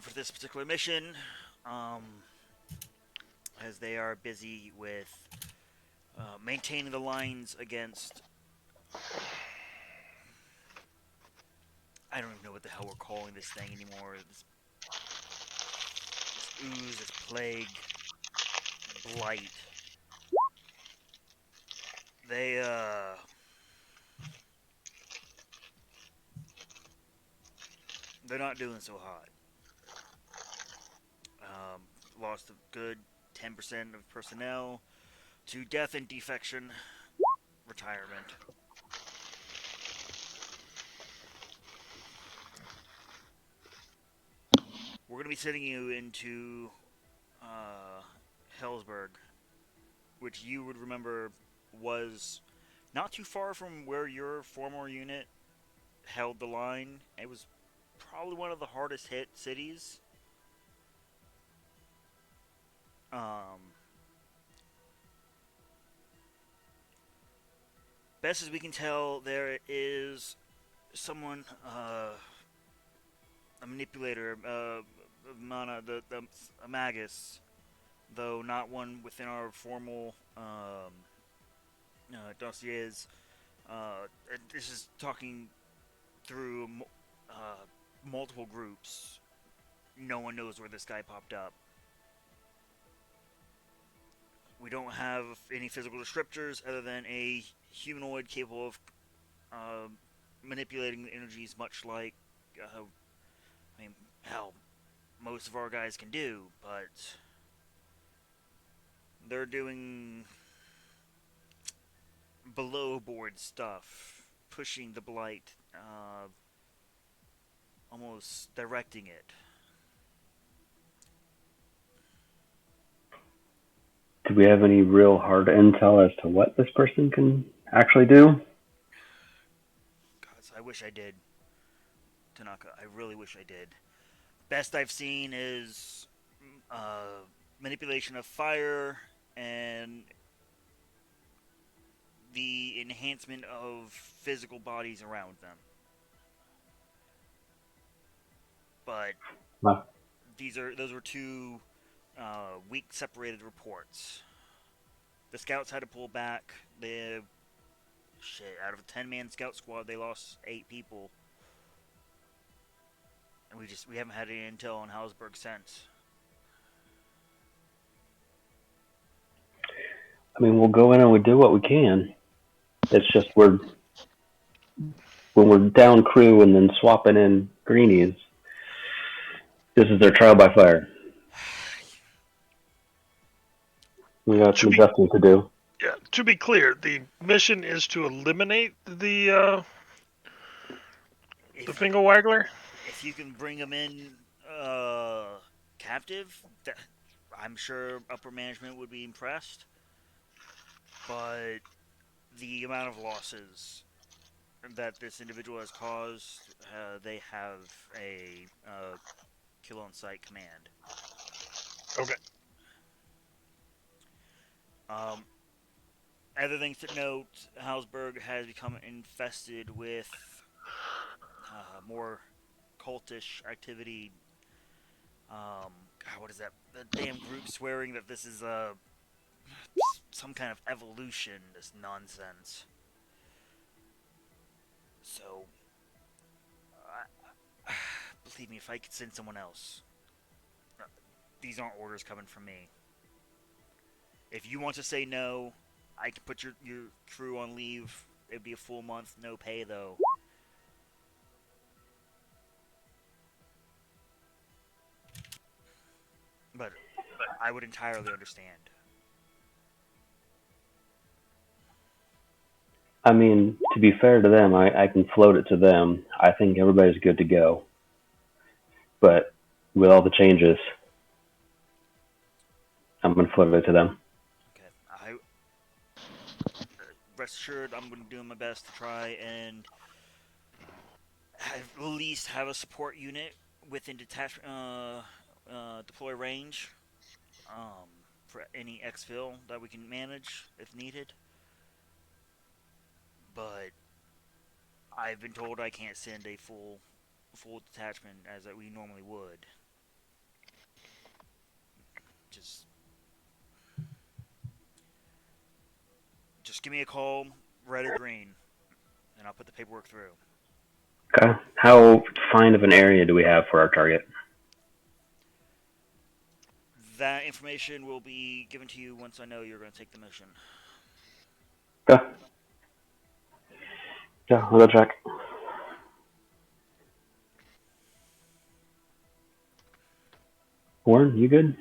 for this particular mission, um, as they are busy with maintaining the lines against. I don't even know what the hell we're calling this thing anymore. This ooze, this plague, blight. They they're not doing so hot. Um, Lost a good 10% of personnel to death and defection, retirement. We're gonna be sending you into uh, Hellsberg, which you would remember was not too far from where your former unit held the line. It was probably one of the hardest hit cities. Um, Best as we can tell, there is someone, a manipulator, mana, a magus, though not one within our formal dossiers. This is talking through uh, multiple groups. No one knows where this guy popped up. We don't have any physical descriptors other than a humanoid capable of uh, manipulating the energies, much like, I mean, hell, most of our guys can do, but they're doing below board stuff, pushing the blight, almost directing it.
Do we have any real hard intel as to what this person can actually do?
God, I wish I did, Tanaka. I really wish I did. Best I've seen is uh, manipulation of fire and the enhancement of physical bodies around them. But
Well,
those were two weak separated reports. The scouts had to pull back. They shit out of a 10-man scout squad, they lost 8 people, and we haven't had any intel on Hausberg since.
I mean, we'll go in and we do what we can. It's just when we're down crew and then swapping in greenies, this is their trial by fire. We got
To
some
be
adjusting to do.
to be clear, the mission is to eliminate the
If
finger waggler.
if you can bring them in captive, I'm sure upper management would be impressed. But the amount of losses that this individual has caused, they have a kill on sight command.
Okay.
Um, Other things to note: Hausberg has become infested with more cultish activity. God, what is that? The damn group swearing that this is some kind of evolution. This nonsense. So, believe me, if I could send someone else, uh, these aren't orders coming from me. If you want to say no, I can put your crew on leave. It'd be a full month, no pay though. But I would entirely understand.
I mean, to be fair to them, I can float it to them. I think everybody's good to go. But with all the changes, I'm going to float it to them.
Okay, I rest assured I'm going to do my best to try and at least have a support unit within detachment deploy range for any exfil that we can manage if needed. But I've been told I can't send a full detachment as we normally would. Just just give me a call, red or green, and I'll put the paperwork through.
Okay. How fine of an area do we have for our target?
That information will be given to you once I know you're going to take the mission.
Okay. Yeah, I'll go check. Warren, you good?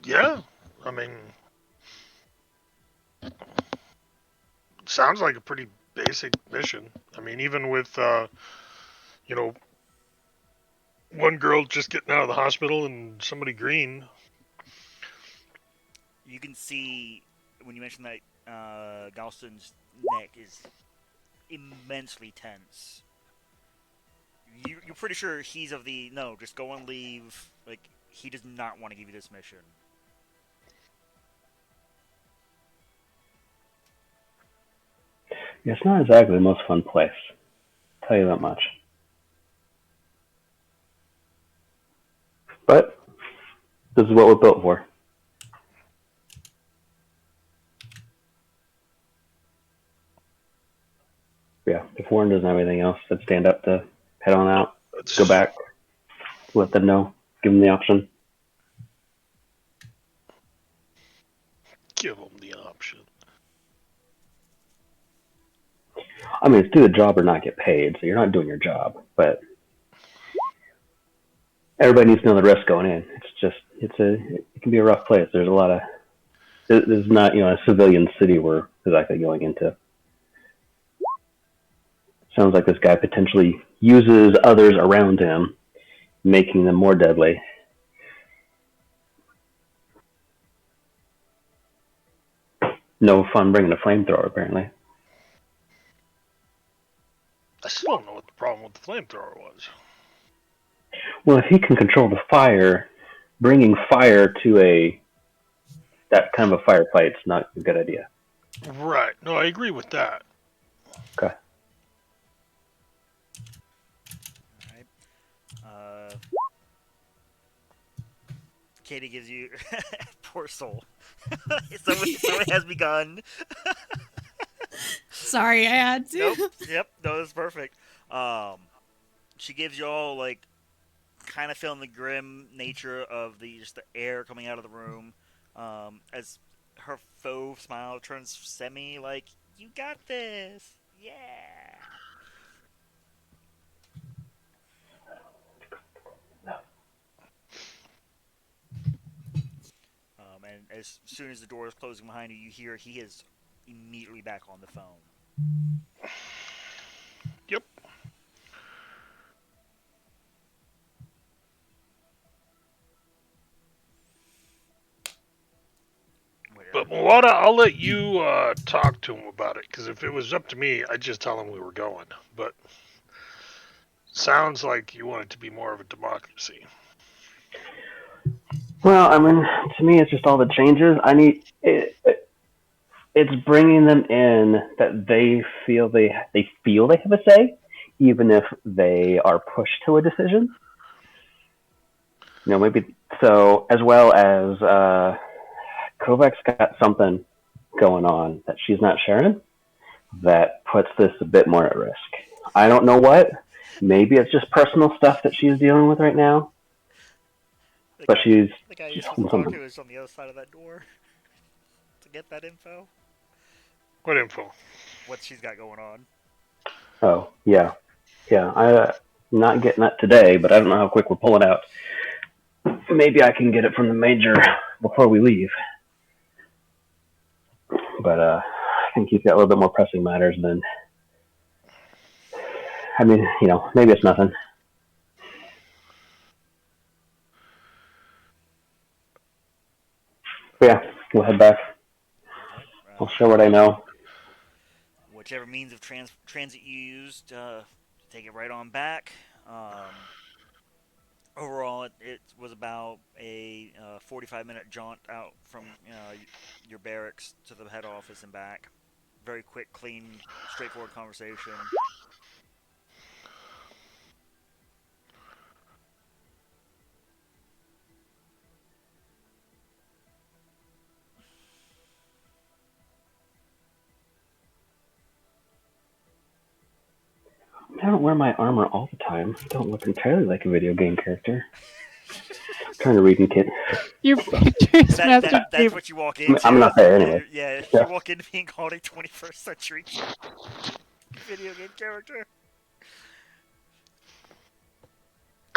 Yeah. I mean, sounds like a pretty basic mission. I mean, even with you know, one girl just getting out of the hospital and somebody green.
You can see when you mention that Galston's neck is immensely tense. You're pretty sure he's of the no, just go and leave. Like he does not want to give you this mission.
Yeah, it's not exactly the most fun place. I'll tell you that much. But this is what we're built for. Yeah, if Warren doesn't have anything else, I'd stand up to head on
Nope.
out, go
Let's
back, let them know, give them the option.
give them the option.
I mean, it's do the job or not get paid, so you're not doing your job. But everybody needs to know the risk going in. It can be a rough place. There's a lot of there's not a civilian city we're exactly going into. Sounds like this guy potentially uses others around him, making them more deadly. No fun bringing a flamethrower, apparently.
I still don't know what the problem with the flamethrower was.
Well, if he can control the fire, bringing fire to that kind of a firefight is not a good idea.
Right. No, I agree with that.
Okay.
All right. Katie gives you poor soul. so it has begun.
Sorry, I had to.
Nope. Yep. No, that's perfect. She gives you all like kind of feeling the grim nature of the air coming out of the room. As her faux smile turns semi like, "You got this, yeah." And as soon as the door is closing behind you, you hear he is immediately back on the phone.
Yep. But Moana, I'll let you talk to him about it, because if it was up to me, I'd just tell him we were going. But sounds like you want it to be more of a democracy.
Well, I mean, to me, it's just all the changes. It's bringing them in that they feel they have a say, even if they are pushed to a decision. Maybe so. As well as Kovac's got something going on that she's not sharing that puts this a bit more at risk. I don't know what. Maybe it's just personal stuff that she's dealing with right now.
The guy you're supposed to talk
something.
to is on the other side of that door to get that info.
What info?
What she's got going on.
Oh, yeah. I'm not getting that today, but I don't know how quick we're pulling out. Maybe I can get it from the major before we leave. But I think he's got a little bit more pressing matters than. I mean, maybe it's nothing. But yeah, we'll head back.
Okay.
I'll share what I know.
Whichever means of transit you used, take it right on back. Overall, it was about a 45-minute jaunt out from your barracks to the head office and back. Very quick, clean, straightforward conversation.
I don't wear my armor all the time. I don't look entirely like a video game character. I'm trying to read and kid.
Your pictures, Master
That's
Chief.
what you walk into.
I'm not there anyway.
Yeah,
Yeah.
you walk into being called a 21st century video game character.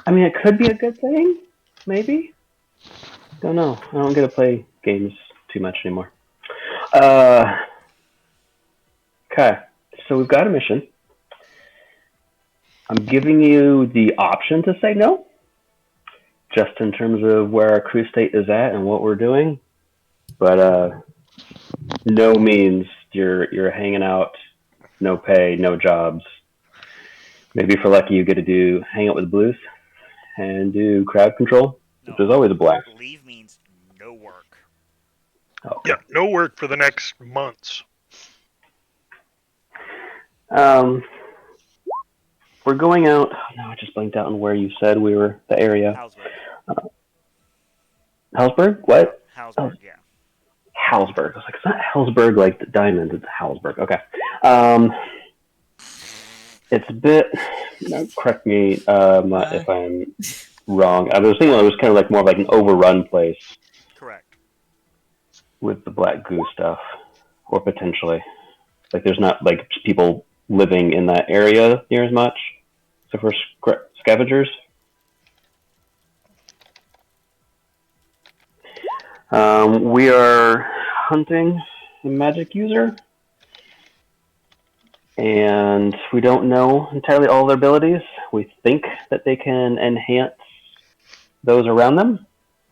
I mean, it could be a good thing. Maybe. Don't know. I don't get to play games too much anymore. Okay. So we've got a mission. I'm giving you the option to say no, just in terms of where our crew state is at and what we're doing. But no means you're hanging out, no pay, no jobs. Maybe if we're lucky, you get to hang out with the blues and do crowd control, which is always a blast.
Leave means no work.
Okay.
Yeah, no work for the next months.
We're going out. Oh, no, I just blanked out on where you said we were. The area. Halsburg? What?
Halsburg, yeah.
Halsburg. I was like, it's not Halsburg like the diamond. It's Halsburg. Okay. It's a bit. Correct me if I'm wrong. I was thinking it was kind of like more of like an overrun place.
Correct.
With the black goo stuff, or potentially, like there's not like people living in that area near as much. So for scavengers, we are hunting a magic user, and we don't know entirely all their abilities. We think that they can enhance those around them,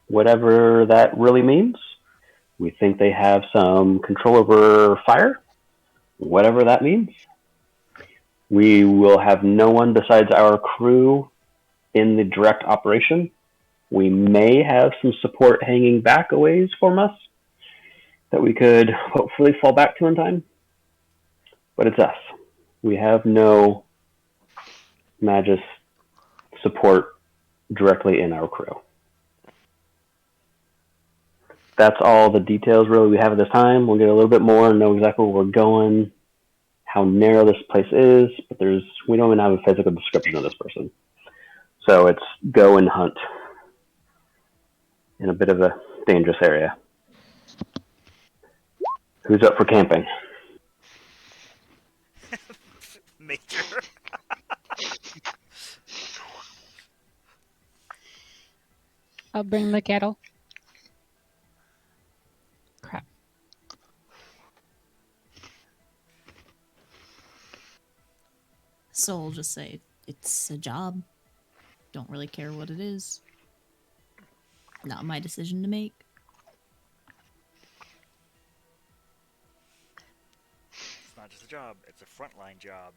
whatever that really means. We think they have some control over fire, whatever that means. We will have no one besides our crew in the direct operation. We may have some support hanging back a ways from us that we could hopefully fall back to in time. But it's us. We have no Magis support directly in our crew. That's all the details really we have at this time. We'll get a little bit more and know exactly where we're going, how narrow this place is, but we don't even have a physical description of this person. So it's go and hunt in a bit of a dangerous area. Who's up for camping?
Major.
I'll bring the kettle. Crap.
So I'll just say it's a job. Don't really care what it is. Not my decision to make.
It's not just a job, it's a frontline job.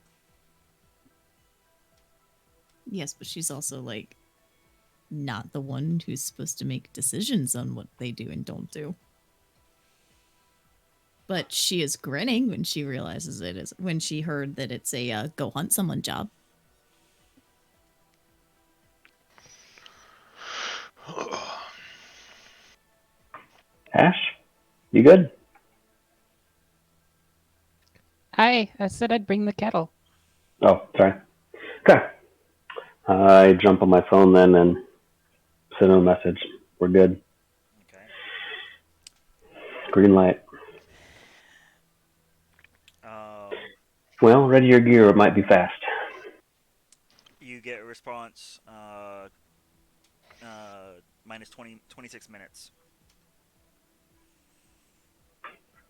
Yes, but she's also like not the one who's supposed to make decisions on what they do and don't do. But she is grinning when she realizes it is when she heard that it's a go hunt someone job.
Ash, you good?
I said I'd bring the kettle.
Oh, sorry. Okay. I jump on my phone then and send him a message. We're good.
Okay.
Green light.
Um,
Well, ready your gear. It might be fast.
you get a response. Minus 26 minutes.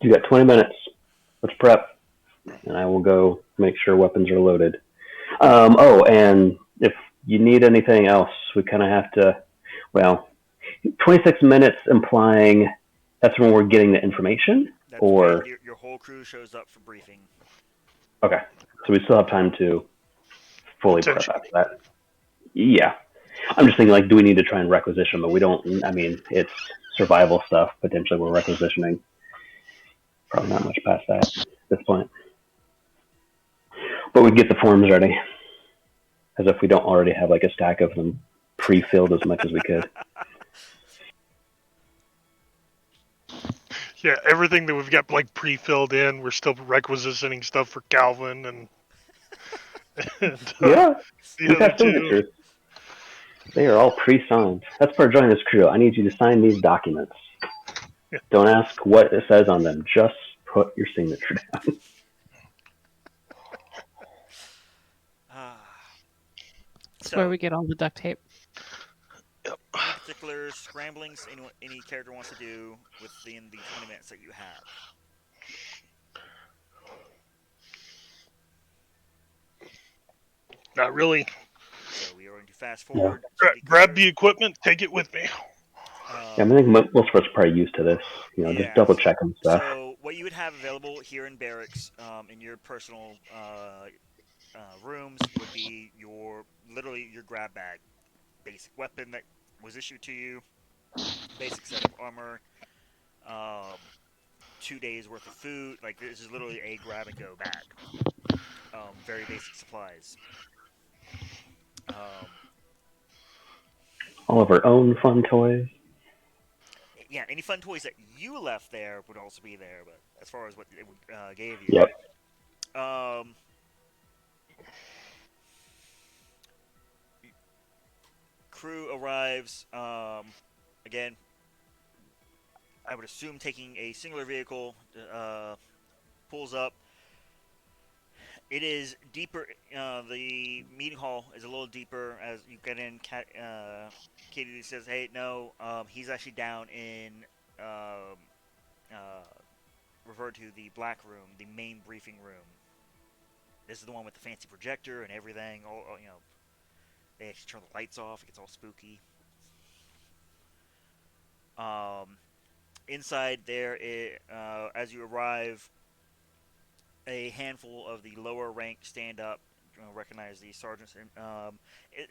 You got 20 minutes. Let's prep, and I will go make sure weapons are loaded. And if you need anything else, we kind of have to. Well, 26 minutes implying that's when we're getting the information,
That's
or
when your whole crew shows up for briefing.
okay, so we still have time to fully prep after that. Yeah, I'm just thinking like, do we need to try and requisition? But we don't. I mean, it's survival stuff. Potentially, we're requisitioning. Probably not much past that at this point. But we'd get the forms ready, as if we don't already have like a stack of them pre-filled as much as we could.
Yeah, everything that we've got like pre-filled in, we're still requisitioning stuff for Calvin and
Yeah,
the
we've
other
had
two.
signatures. They are all pre-signed. That's part of joining this crew. I need you to sign these documents.
Yeah.
Don't ask what it says on them. Just put your signature down.
That's where
So,
we get all the duct tape.
any particular scramblings any character wants to do within the 20 minutes that you have?
Not really.
So we are going to fast
Yeah.
forward to the
Grab
current.
the equipment, take it with me.
Yeah, I think most of us are probably used to this. Just
Yeah.
double checking stuff.
So what you would have available here in barracks, in your personal rooms, would be literally your grab bag, basic weapon that was issued to you, basic set of armor, um, 2 days worth of food. Like this is literally a grab and go bag. Very basic supplies. Um,
All of our own fun toys.
yeah, any fun toys that you left there would also be there. But as far as what it gave you,
Yep.
um, crew arrives. Again, I would assume taking a singular vehicle, pulls up. It is deeper. The meeting hall is a little deeper as you get in. Katie says, "Hey, no, he's actually down in um, uh, referred to the black room, the main briefing room. This is the one with the fancy projector and everything. They actually turn the lights off. It gets all spooky. Um, Inside there, as you arrive, a handful of the lower rank stand up. Recognize the sergeants.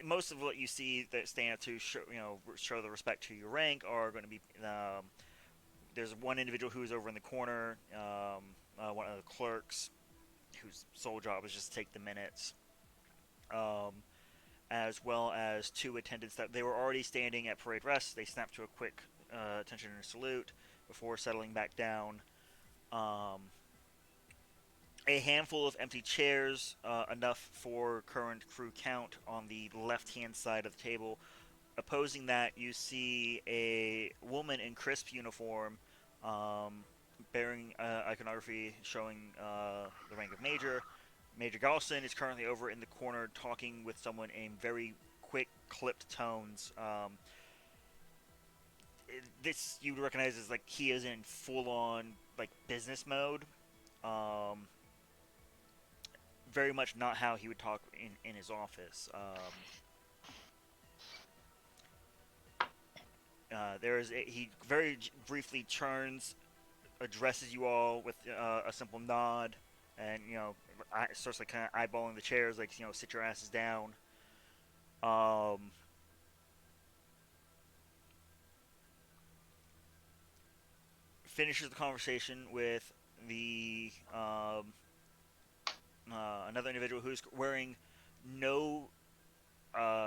Most of what you see that stand up to show the respect to your rank are going to be. There's one individual who's over in the corner, one of the clerks, whose sole job is just to take the minutes. Um, as well as two attendants that they were already standing at parade rest. They snapped to a quick attention and salute before settling back down. Um, a handful of empty chairs, enough for current crew count on the left-hand side of the table. Opposing that, you see a woman in crisp uniform, um, bearing iconography showing the rank of major. Major Galston is currently over in the corner talking with someone in very quick, clipped tones. This you would recognize as like he is in full-on like business mode. Um, Very much not how he would talk in his office. He very briefly turns, addresses you all with a simple nod, and starts like kind of eyeballing the chairs, like sit your asses down. Um, Finishes the conversation with the another individual who's wearing no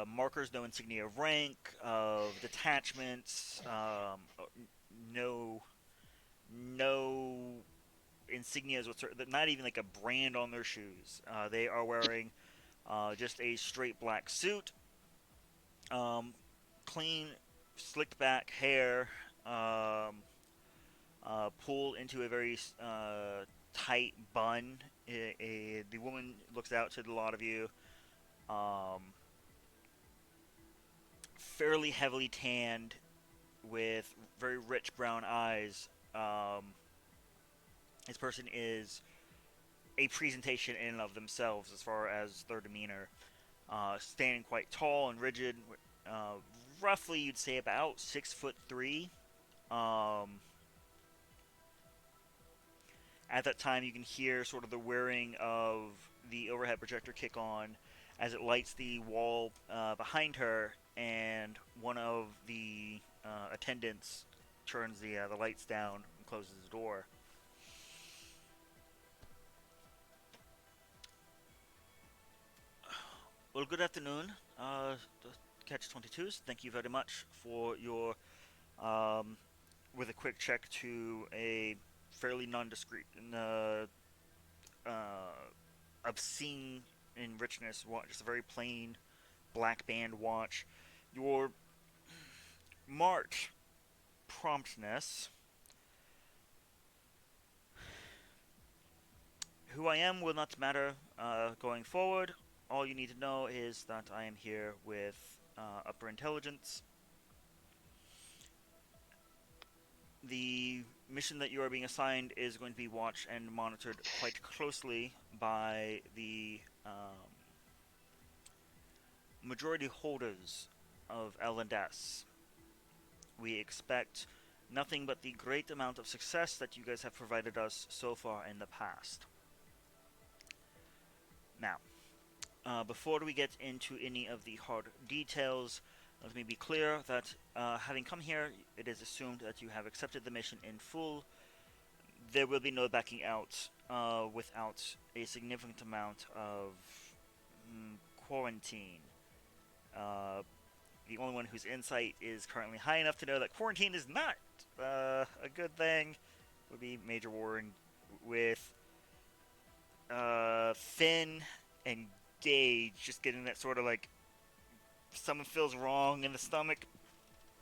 markers, no insignia of rank, of detachments, no no insignias whatsoever. Not even like a brand on their shoes. They are wearing just a straight black suit, um, clean, slicked back hair, pulled into a very tight bun. The woman looks out to the lot of you. Um, Fairly heavily tanned, with very rich brown eyes. This person is a presentation in and of themselves as far as their demeanor. Standing quite tall and rigid, uh, roughly you'd say about 6'3". Um, at that time, you can hear sort of the whirring of the overhead projector kick on as it lights the wall behind her, and one of the attendants turns the lights down and closes the door. Well, good afternoon, Catch 22s. Thank you very much for your um, with a quick check to a fairly non-discreet and uh, obscene in richness watch, just a very plain black band watch. Your marked promptness. Who I am will not matter going forward. All you need to know is that I am here with upper intelligence. The mission that you are being assigned is going to be watched and monitored quite closely by the majority holders of L&S. We expect nothing but the great amount of success that you guys have provided us so far in the past. Now, before we get into any of the hard details, let me be clear that having come here, it is assumed that you have accepted the mission in full. There will be no backing out without a significant amount of quarantine. The only one whose insight is currently high enough to know that quarantine is not a good thing would be Major Warren, with Finn and Gage just getting that sort of like something feels wrong in the stomach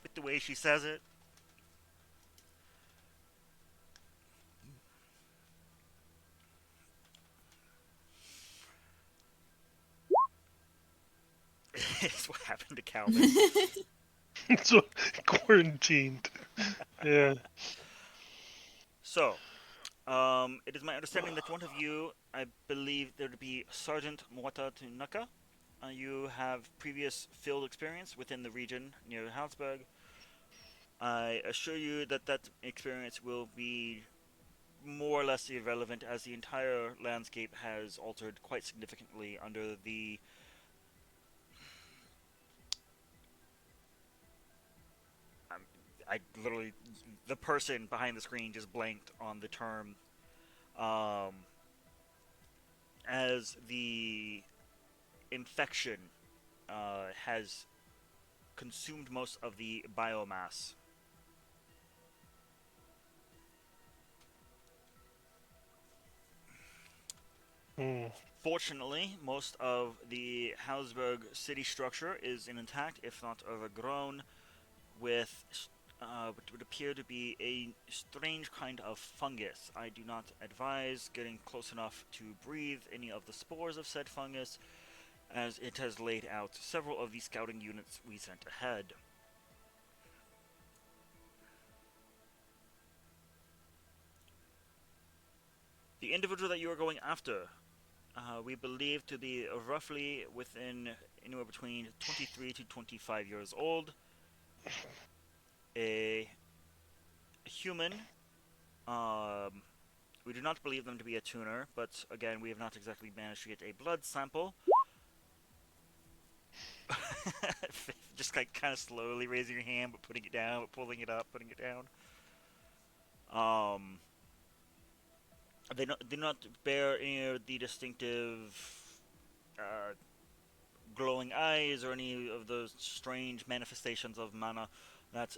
with the way she says it. is what happened to Calvin.
So quarantined. Yeah.
So, it is my understanding that one of you, I believe there to be Sergeant Mwata Tunaka, you have previous field experience within the region near Halsberg. I assure you that that experience will be more or less irrelevant as the entire landscape has altered quite significantly under the um, I literally the person behind the screen just blanked on the term um, as the infection has consumed most of the biomass.
Hmm.
Fortunately, most of the Hausberg city structure is intact, if not overgrown, with what would appear to be a strange kind of fungus. I do not advise getting close enough to breathe any of the spores of said fungus, as it has laid out several of the scouting units we sent ahead. The individual that you are going after, we believe to be roughly within anywhere between 23 to 25 years old, a human. Um, we do not believe them to be a tuner, but again, we have not exactly managed to get a blood sample. Just like kind of slowly raising your hand, but putting it down, but pulling it up, putting it down. Um, they do not bear any of the distinctive uh, glowing eyes or any of those strange manifestations of mana that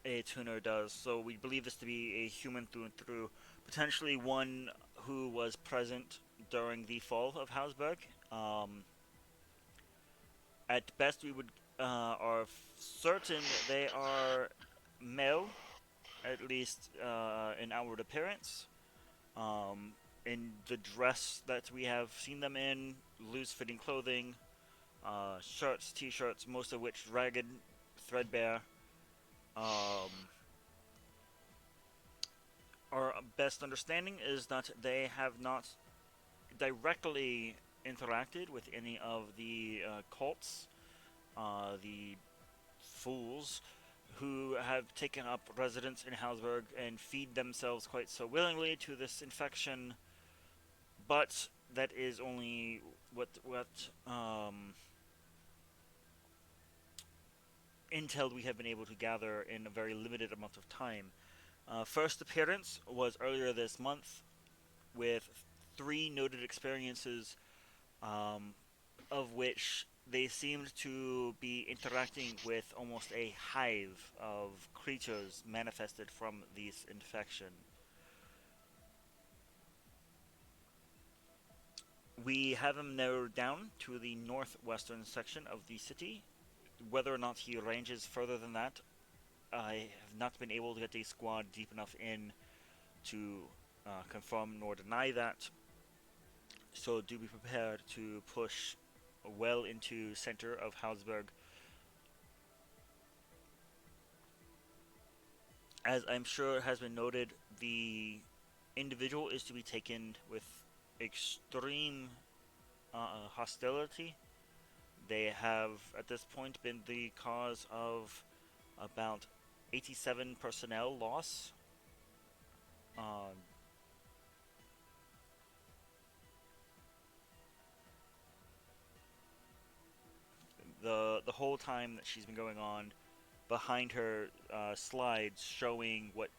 a tuner does. So we believe this to be a human through and through, potentially one who was present during the fall of Hausberg. At best, we would are certain they are male, at least in outward appearance. Um, in the dress that we have seen them in, loose-fitting clothing, shirts, t-shirts, most of which ragged, threadbare. Um, our best understanding is that they have not directly interacted with any of the cults, the fools, who have taken up residence in Hausberg and feed themselves quite so willingly to this infection. But that is only what intel we have been able to gather in a very limited amount of time. First appearance was earlier this month with three noted experiences, um, of which they seemed to be interacting with almost a hive of creatures manifested from this infection. We have him narrowed down to the northwestern section of the city. Whether or not he ranges further than that, I have not been able to get a squad deep enough in to confirm nor deny that. So do be prepared to push well into center of Hausberg. As I'm sure has been noted, the individual is to be taken with extreme hostility. They have, at this point, been the cause of about 87 personnel loss. Uh, the whole time that she's been going on, behind her slides showing what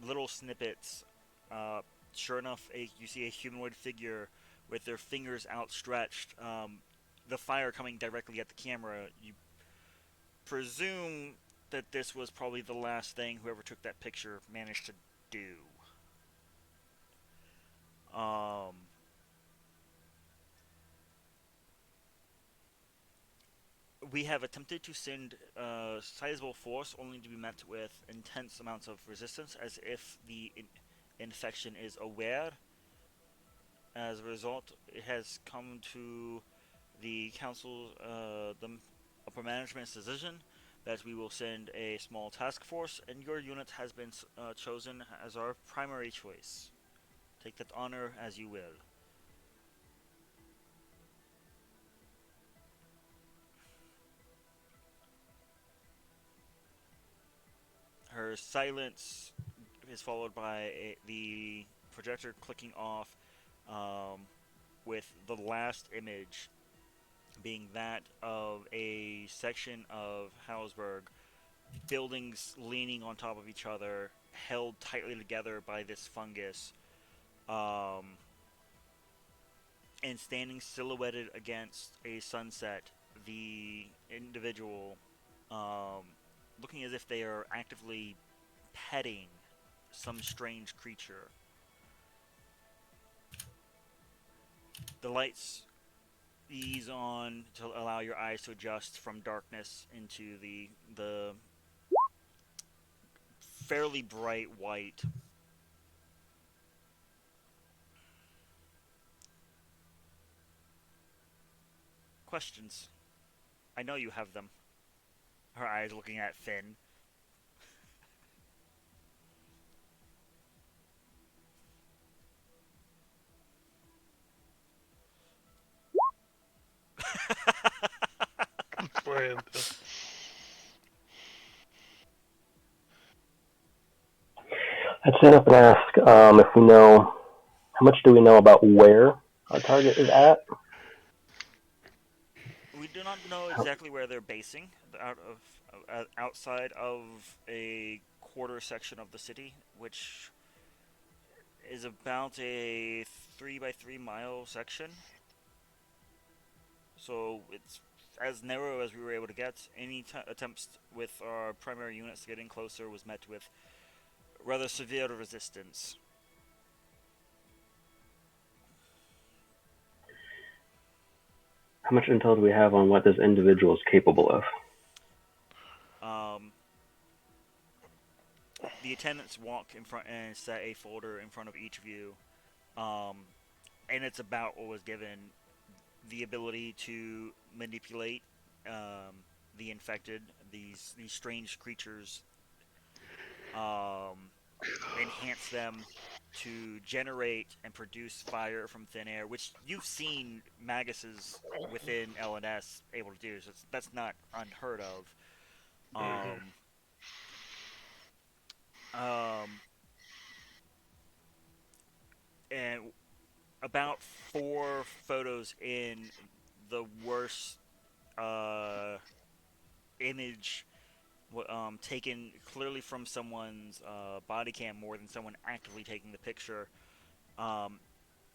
little snippets. Uh, sure enough, you see a humanoid figure with their fingers outstretched. The fire coming directly at the camera. You presume that this was probably the last thing whoever took that picture managed to do. Um, we have attempted to send a sizable force only to be met with intense amounts of resistance as if the infection is aware. As a result, it has come to the council, upper management's decision that we will send a small task force, and your unit has been chosen as our primary choice. Take that honor as you will. Her silence is followed by the projector clicking off, um, with the last image being that of a section of Hausberg, buildings leaning on top of each other, held tightly together by this fungus, um, and standing silhouetted against a sunset, the individual, um, looking as if they are actively petting some strange creature. The lights ease on to allow your eyes to adjust from darkness into the fairly bright white. Questions? I know you have them. Her eyes looking at Finn.
Fine.
I'd stand up and ask if we know how much do we know about where our target is at.
We do not know exactly where they're basing. Outside of a quarter section of the city, which is about a 3 by 3 mile section. So it's as narrow as we were able to get. Any attempts with our primary units to get in closer was met with rather severe resistance.
How much intel do we have on what this individual is capable of?
Um, the attendants walk in front and set a folder in front of each of you, um, and it's about what was given: the ability to manipulate the infected, these strange creatures, um, enhance them to generate and produce fire from thin air, which you've seen Maguses within LNS able to do. So that's not unheard of.
Mhm.
Um, um, and about 4 photos in, the worst uh, image taken clearly from someone's body cam more than someone actively taking the picture, um,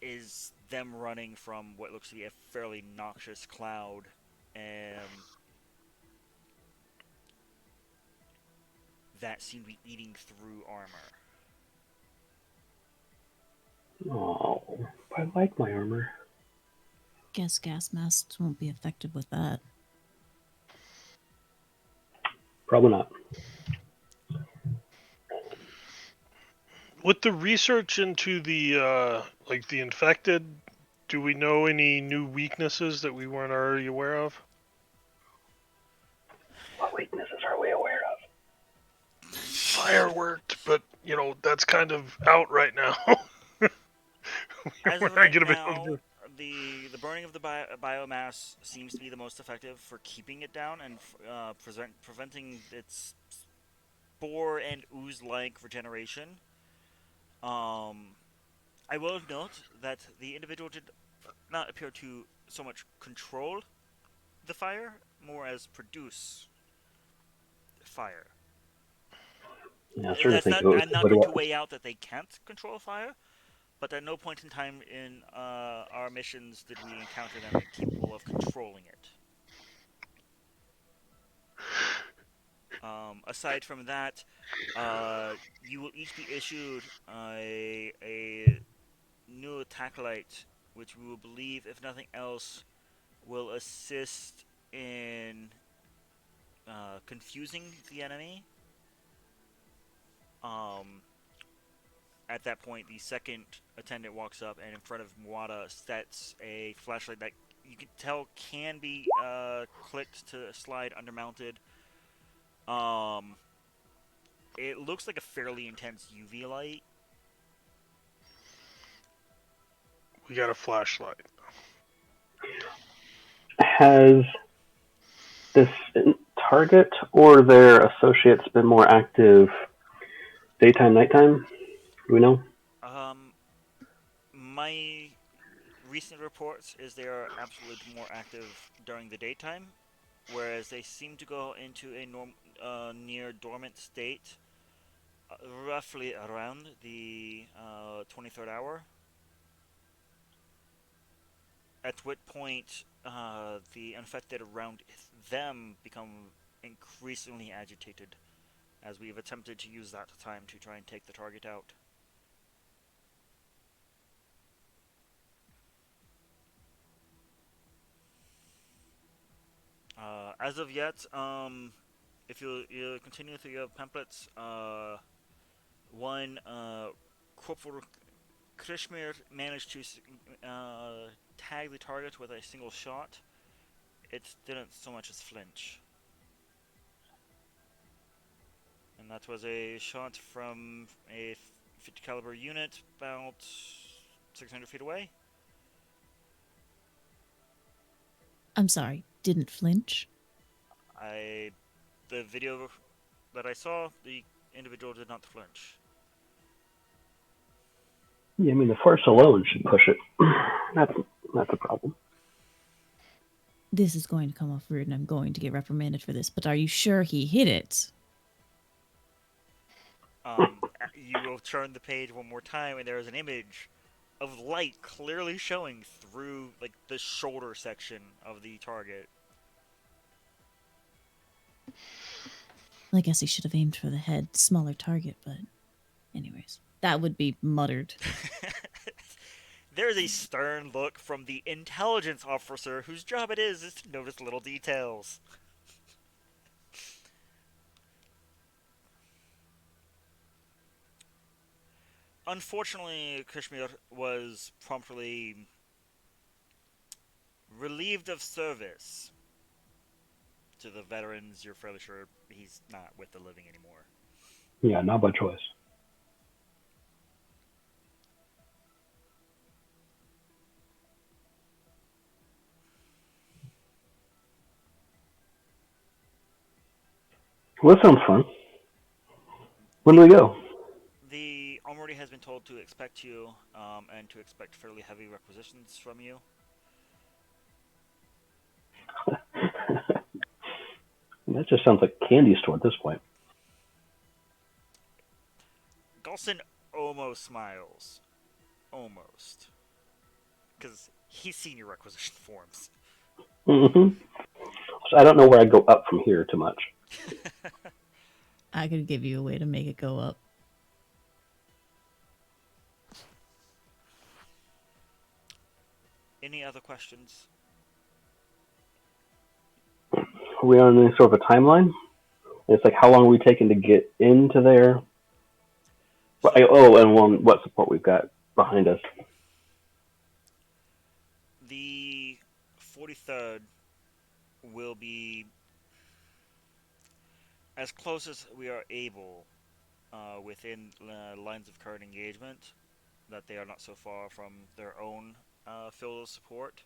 is them running from what looks to be a fairly noxious cloud, um, that seem to be eating through armor.
Oh, I like my armor.
Guess gas masks won't be effective with that.
Probably not.
With the research into the like the infected, do we know any new weaknesses that we weren't already aware of?
What weaknesses are we aware of?
Fire worked, but that's kind of out right now.
As
We're
of
not
right
gonna be able to
now,
do.
the burning of the biomass seems to be the most effective for keeping it down and preventing its spore and ooze-like regeneration. Um, I will note that the individual did not appear to so much control the fire, more as produce fire.
Yeah, I was trying to
That's
think
not.
if it was
I'm not
what
going to
about
weigh out that they can't control fire, but at no point in time in our missions did we encounter them capable of controlling it. Aside from that, you will each be issued a new attack light, which we will believe, if nothing else, will assist in confusing the enemy, um, At that point, the second attendant walks up and in front of Muada sets a flashlight that you can tell can be clicked to slide undermounted. Um, it looks like a fairly intense UV light.
We got a flashlight.
Has this target or their associates been more active daytime, nighttime? Do we know?
Um, my recent reports is they are absolutely more active during the daytime, whereas they seem to go into a near dormant state roughly around the 23rd hour. At what point the infected around them become increasingly agitated, as we've attempted to use that time to try and take the target out. As of yet, if you continue through your pamphlets, one Corporal Krishmir managed to tag the target with a single shot. It didn't so much as flinch. And that was a shot from a 50 caliber unit about 600 feet away.
I'm sorry, didn't flinch?
The video that I saw, the individual did not flinch.
Yeah, I mean the force alone should push it. That's that's a problem.
This is going to come off rude and I'm going to get reprimanded for this, but are you sure he hit it?
You will turn the page one more time, and there is an image of light clearly showing through like the shoulder section of the target.
I guess he should have aimed for the head, smaller target, but anyways, that would be muttered.
There is a stern look from the intelligence officer whose job it is to notice little details. Unfortunately, Kashmir was promptly relieved of service. To the veterans, you're fairly sure he's not with the living anymore.
Yeah, not by choice. Well, that sounds fun. When do we go?
The Armory has been told to expect you, and to expect fairly heavy requisitions from you.
That just sounds like a candy store at this point.
Galson almost smiles. Almost. Because he's seen your requisition forms.
Mm-hmm. So I don't know where I go up from here too much.
I could give you a way to make it go up.
Any other questions?
Are we on any sort of a timeline? It's like how long are we taking to get into there?
So,
And what support we've got behind us.
the 43rd will be as close as we are able within lines of current engagement, that they are not so far from their own field of support.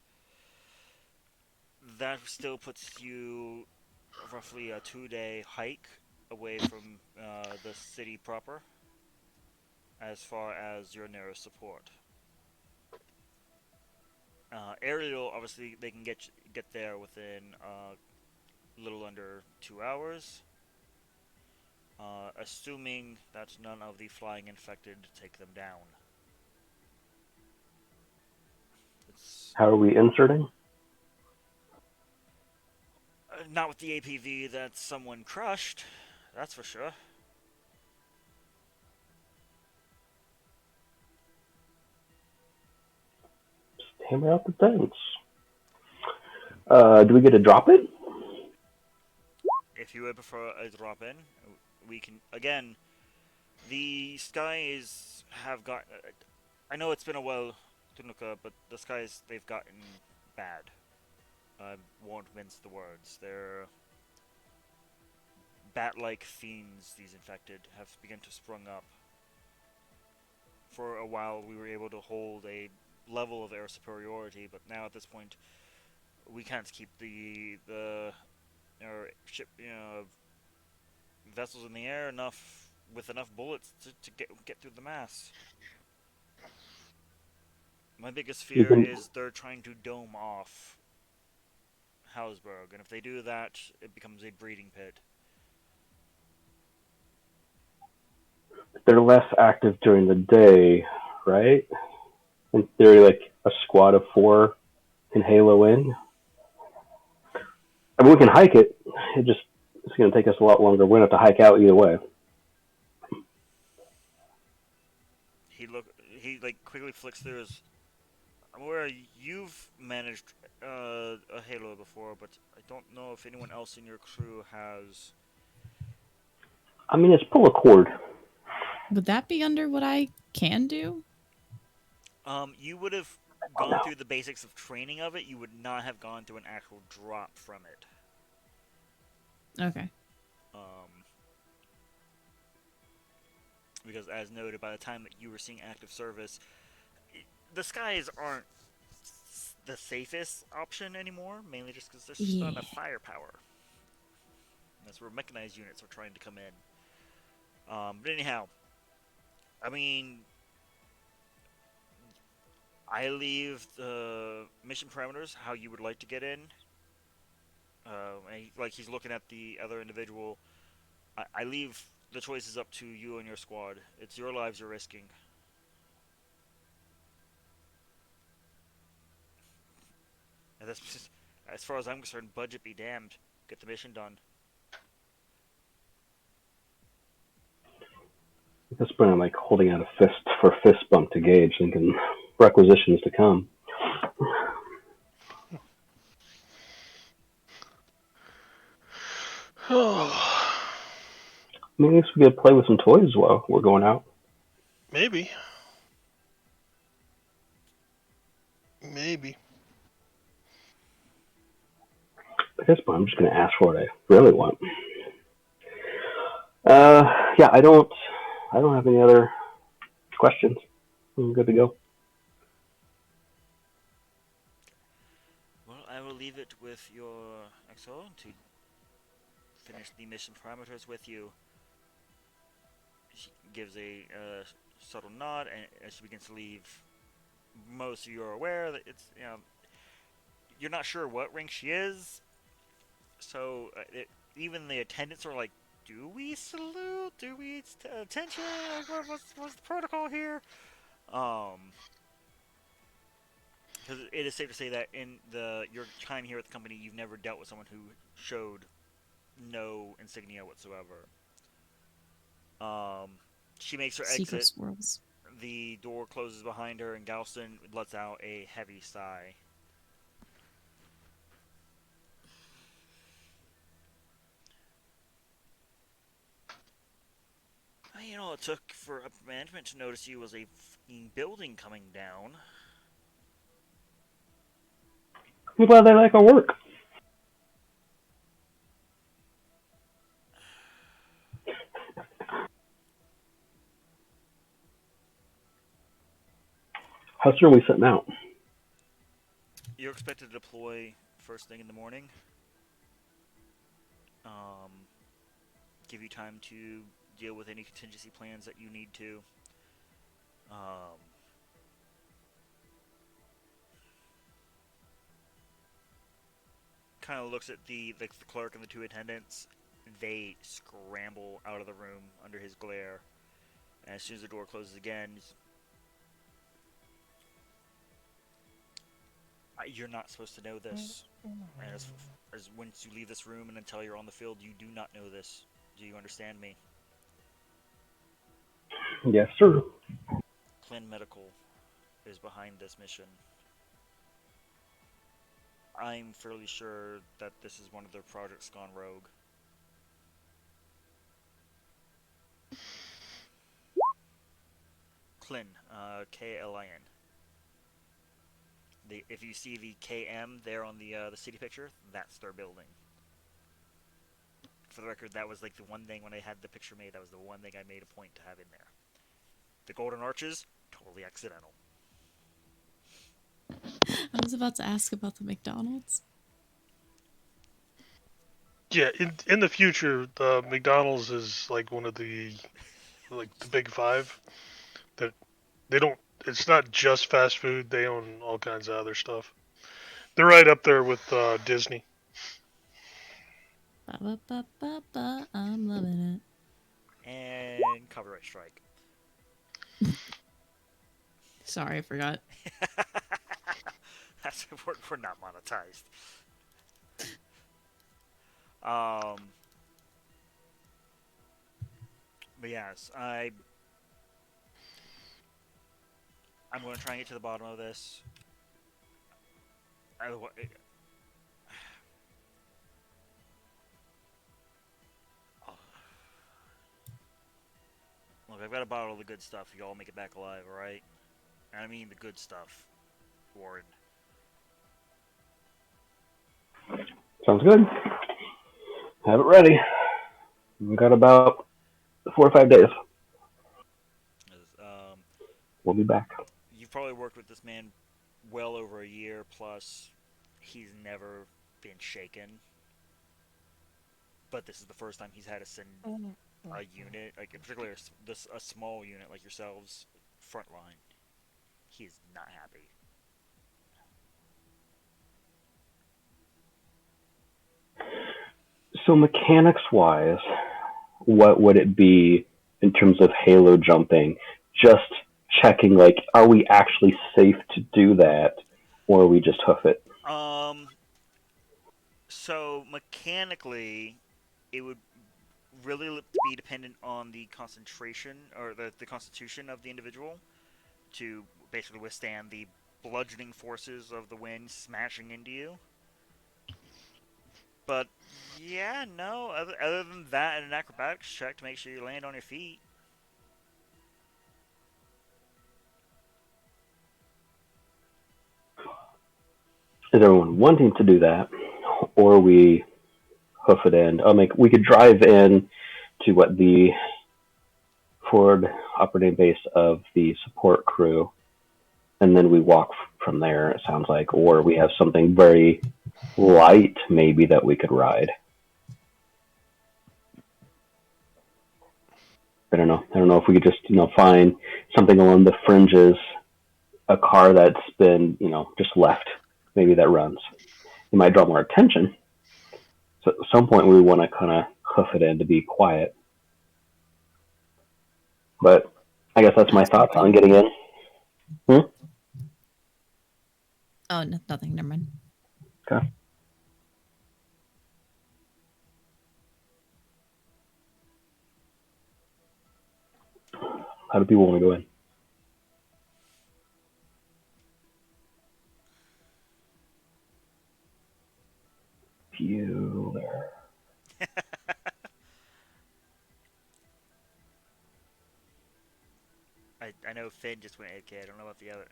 That still puts you roughly a 2-day hike away from the city proper, as far as your nearest support. Aerial, obviously, they can get there within a little under 2 hours, assuming that none of the flying infected take them down. It's
How are we inserting?
not with the APV that someone crushed, that's for sure.
Hammer out the things. Do we get to drop it?
If you would prefer a drop in, we can. Again, the sky is have got. I know it's been a while, Tunuka, but the skies they've gotten bad. I won't mince the words. They're bat-like fiends. These infected have begun to sprung up. For a while, we were able to hold a level of air superiority, but now at this point, we can't keep the our ship vessels in the air enough with enough bullets to get through the mass. My biggest
You
fear
can,
is they're trying to dome off Hausberg, and if they do that, it becomes a breeding pit.
they're less active during the day, right? In theory, like a squad of four can halo in. I mean, we can hike it. It's going to take us a lot longer. We're going to have to hike out either way.
He like quickly flicks through his. I'm aware you've managed a Halo before, but I don't know if anyone else in your crew has.
I mean, it's pull a cord.
Would that be under what I can do?
You would have gone through the basics of training of it. You would not have gone through an actual drop from it.
Okay.
Um, because as noted, by the time that you were seeing active service, the skies aren't the safest option anymore. Mainly just because there's just not
Yeah.
enough firepower. And that's where mechanized units are trying to come in. But anyhow, I mean, I leave the mission parameters how you would like to get in. Like he's looking at the other individual. I leave the choices up to you and your squad. It's your lives you're risking. And that's just, as far as I'm concerned, budget be damned. Get the mission done.
At this point, I'm like holding out a fist for a fist bump to Gage, thinking requisitions to come. I mean, I guess we could play with some toys while we're going out.
Maybe. Maybe.
At this point, I'm just going to ask for what I really want. Yeah, I don't have any other questions. I'm good to go.
Well, I will leave it with your XO to finish the mission parameters with you. She gives a subtle nod, and as she begins to leave, most of you are aware that it's you're not sure what rank she is, so even the attendants are like, "Do we salute? Do we attention? Like, what's the protocol here?" Um, because it is safe to say that in your time here at the company, you've never dealt with someone who showed no insignia whatsoever. Um, she makes her
Secret
exit.
swirls.
The door closes behind her, and Galston lets out a heavy sigh. It took for upper management to notice you was a building coming down.
I'm glad they like our work. How soon are we setting out?
You're expected to deploy first thing in the morning. Um, give you time to deal with any contingency plans that you need to. Um, kind of looks at the clerk and the two attendants. They scramble out of the room under his glare. And as soon as the door closes again, you're not supposed to know this. And as once you leave this room and until you're on the field, you do not know this. Do you understand me?
Yes, sir.
Clin Medical is behind this mission. I'm fairly sure that this is one of their projects gone rogue. Klin, Klin. If you see the KM there on the city picture, that's their building. For the record, that was like the one thing when I had the picture made. That was the one thing I made a point to have in there. The golden arches, totally accidental.
I was about to ask about the McDonald's.
Yeah, in the future, the McDonald's is like one of the big five that they don't. It's not just fast food. They own all kinds of other stuff. They're right up there with Disney.
Ba, ba, ba, ba, ba, I'm loving it.
And copyright strike.
Sorry, I forgot.
That's we're not monetized. Um, but yes, I'm going to try and get to the bottom of this. I, look, I've got a bottle of the good stuff. You all make it back alive, all right? And I mean the good stuff, Warren.
Sounds good. Have it ready. We've got about 4 or 5 days.
Um,
We'll be back.
You've probably worked with this man well over a year plus. He's never been shaken. But this is the first time he's had to send a unit, like in particular a small unit like yourselves, frontline. He is not happy.
So mechanics-wise, what would it be in terms of halo jumping? Just checking, like, are we actually safe to do that, or we just hoof it?
So mechanically, it would really be dependent on the concentration or the constitution of the individual to basically withstand the bludgeoning forces of the wind smashing into you. But yeah, no. Other than that, and an acrobatics check to make sure you land on your feet.
Is everyone wanting to do that, or we hoof it in? We could drive in to what the forward operating base of the support crew, and then we walk from there. It sounds like, or we have something very light, maybe that we could ride. I don't know. I don't know if we could just find something along the fringes, a car that's been just left, maybe that runs. It might draw more attention. So at some point we want to kind of hoof it in to be quiet. But I guess that's my thoughts on getting in.
Oh, no, nothing. Never mind.
Okay. How do people want to go in? Bueller.
I know Finn just went 8K. I don't know about the other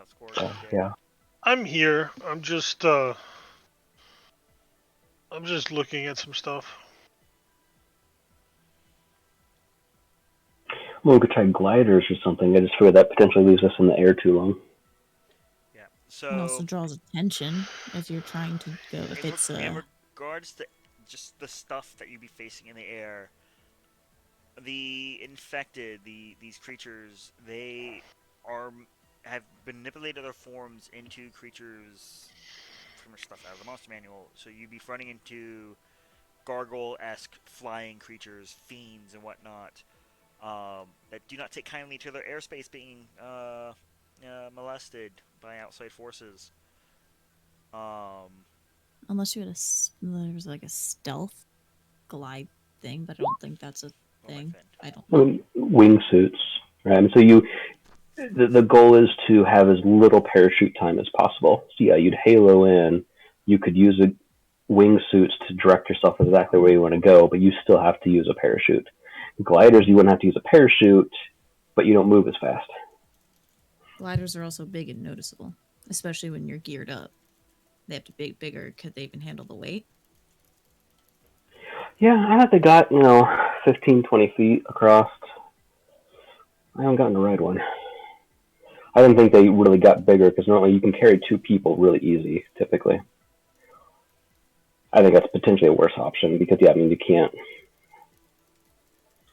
score.
Yeah.
I'm here. I'm just looking at some stuff.
Well, we could try gliders or something. I just figured that potentially leaves us in the air too long.
Yeah.
It also
So
draws attention if you're trying to go. If it's
in regards to just the stuff that you'd be facing in the air, the infected, these creatures, they have manipulated their forms into creatures, pretty much stuff out of the monster manual. So you'd be running into gargoyle-esque flying creatures, fiends and whatnot, that do not take kindly to their airspace being molested by outside forces.
unless you had there was like a stealth glide thing, but I don't think that's a thing. I don't know.
Wingsuits, right? So the goal is to have as little parachute time as possible. So yeah, you'd halo in. You could use wingsuits to direct yourself exactly where you want to go, but you still have to use a parachute. Gliders, you wouldn't have to use a parachute. but you don't move as fast.
Gliders are also big and noticeable, especially when you're geared up. They have to be bigger. Could they even handle the weight?
Yeah, I think they got 15, 20 feet across. I haven't gotten to ride one. I didn't think they really got bigger because normally you can carry two people really easy. Typically, I think that's potentially a worse option because yeah, I mean you can't.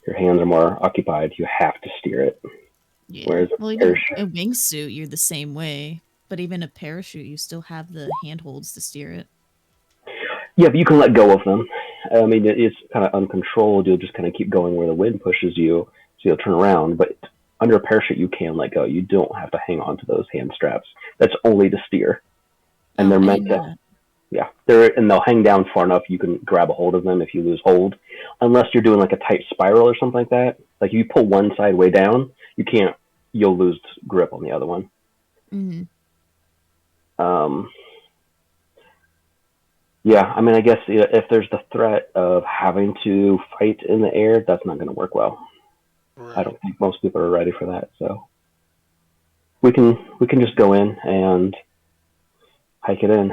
Your hands are more occupied. You have to steer it.
Yeah.
Whereas a
Well, even
parachute,
a wingsuit, you're the same way. But even a parachute, you still have the handholds to steer it.
yeah, but you can let go of them. I mean, it's kind of uncontrolled. You'll just kind of keep going where the wind pushes you, so you'll turn around. But under a parachute, you can let go. You don't have to hang on to those hand straps. That's only to steer, and
Oh,
they're
I
meant
didn't know
to.
that.
Yeah, they'll hang down far enough you can grab a hold of them if you lose hold, unless you're doing like a tight spiral or something like that. Like if you pull one side way down, you can't. You'll lose grip on the other one.
Hmm.
Um, yeah, I mean, I guess if there's the threat of having to fight in the air, that's not going to work well. I
Right.
don't think most people are ready for that. So we can just go in and hike it in.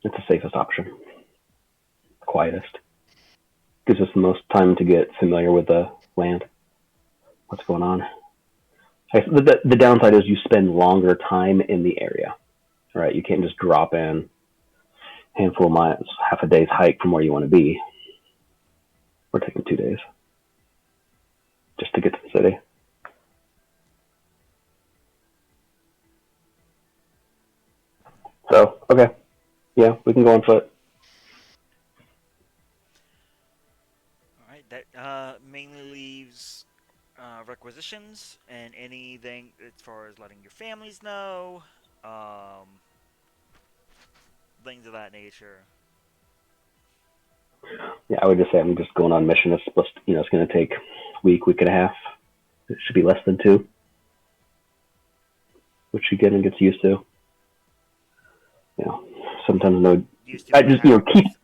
It's the safest option, quietest. Gives us the most time to get familiar with the land, what's going on. The downside is you spend longer time in the area, right? You can't just drop in a handful of miles, half a day's hike from where you want to be. We're taking 2 days just to get to the city. So okay, yeah, we can go on foot.
All right, that mainly leaves requisitions and anything as far as letting your families know, um, things of that nature.
Yeah, I would just say I'm just going on mission. It's supposed to, it's going to take week and a half. It should be less than two, which you get and gets used to. You know, sometimes no.
Used to
I
what
just keep
happens.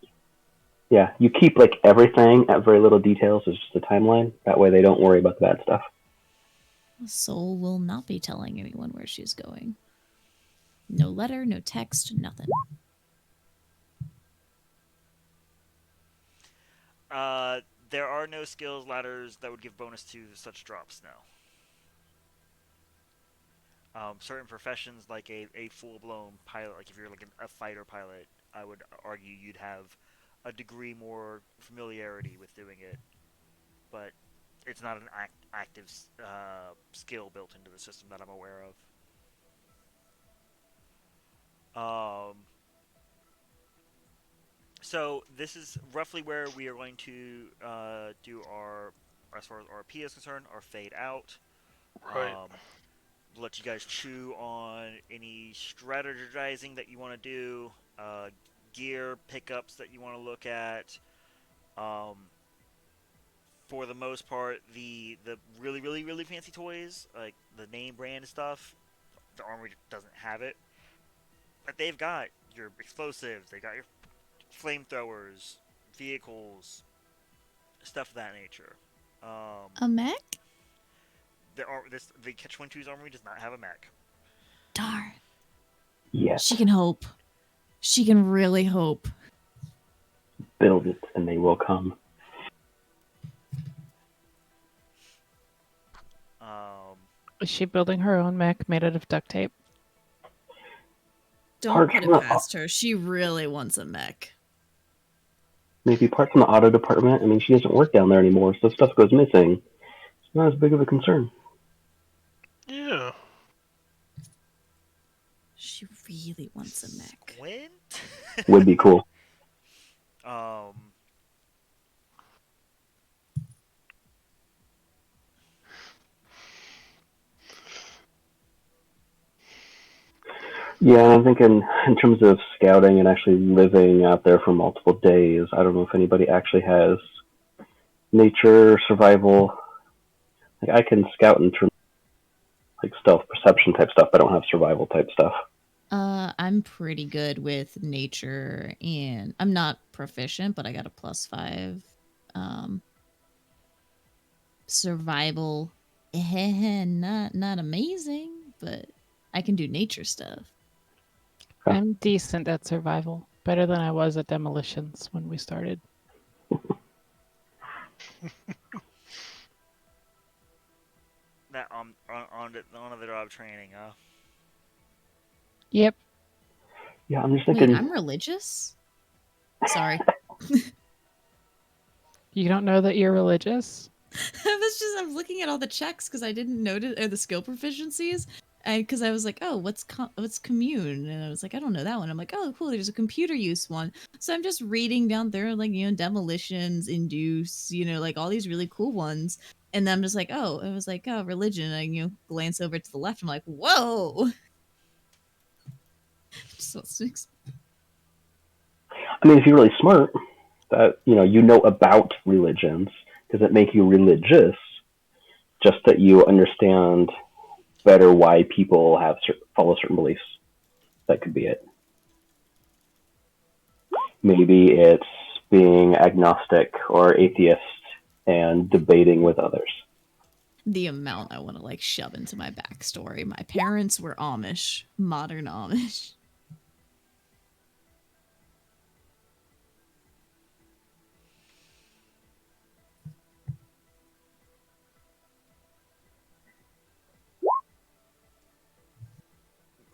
you keep like everything at very little details. It's just a timeline. That way they don't worry about the bad stuff.
Soul will not be telling anyone where she's going. No letter, no text, nothing.
Uh, there are no skills ladders that would give bonus to such drops now. Certain professions, like a full blown pilot, like if you're like a fighter pilot, I would argue you'd have a degree more familiarity with doing it, but it's not an active skill built into the system that I'm aware of. So this is roughly where we are going to do our, as far as RP is concerned, our fade out.
Right.
Um, let you guys chew on any strategizing that you want to do, gear pickups that you want to look at. Um, for the most part, the really fancy toys, like the name brand stuff, the armory doesn't have it. But they've got your explosives, they got your flamethrowers, vehicles, stuff of that nature. Um,
A mech?
the Catch 22's armory does not have a mech.
Darn.
Yet
She can hope. She can really hope.
build it and they will come.
Um,
Is she building her own mech made out of duct tape?
Don't
Parts
put
from
it
the
past her. She really wants a mech.
maybe parts from the auto department. I mean, she doesn't work down there anymore, so stuff goes missing. It's not as big of a concern.
Yeah.
She really wants a mech.
Squint.
Would be cool.
um,
Yeah, I'm thinking in terms of scouting and actually living out there for multiple days. I don't know if anybody actually has nature survival. Like I can scout in terms of, like stealth perception type stuff. But I don't have survival type stuff.
I'm pretty good with nature and I'm not proficient, but I got a +5. Um survival, not amazing, but I can do nature stuff.
I'm decent at survival. Better than I was at demolitions when we started.
That on the job training, huh?
Yep.
Yeah, I'm just
Wait,
thinking.
I'm religious? Sorry.
You don't know that you're religious?
I'm looking at all the checks because I didn't notice or the skill proficiencies. Because I was like, oh, what's commune? And I was like, I don't know that one. I'm like, oh, cool. There's a computer use one. So I'm just reading down there, like demolitions, induce, like all these really cool ones. And then I'm just like, oh, it was like, oh, religion. And glance over to the left. I'm like, whoa. So
I mean, if you're really smart, that you know about religions, does it make you religious? Just that you understand better why people follow certain beliefs. That could be it. Maybe it's being agnostic or atheist and debating with others.
the amount I want to shove into my backstory. My parents were Amish, modern Amish.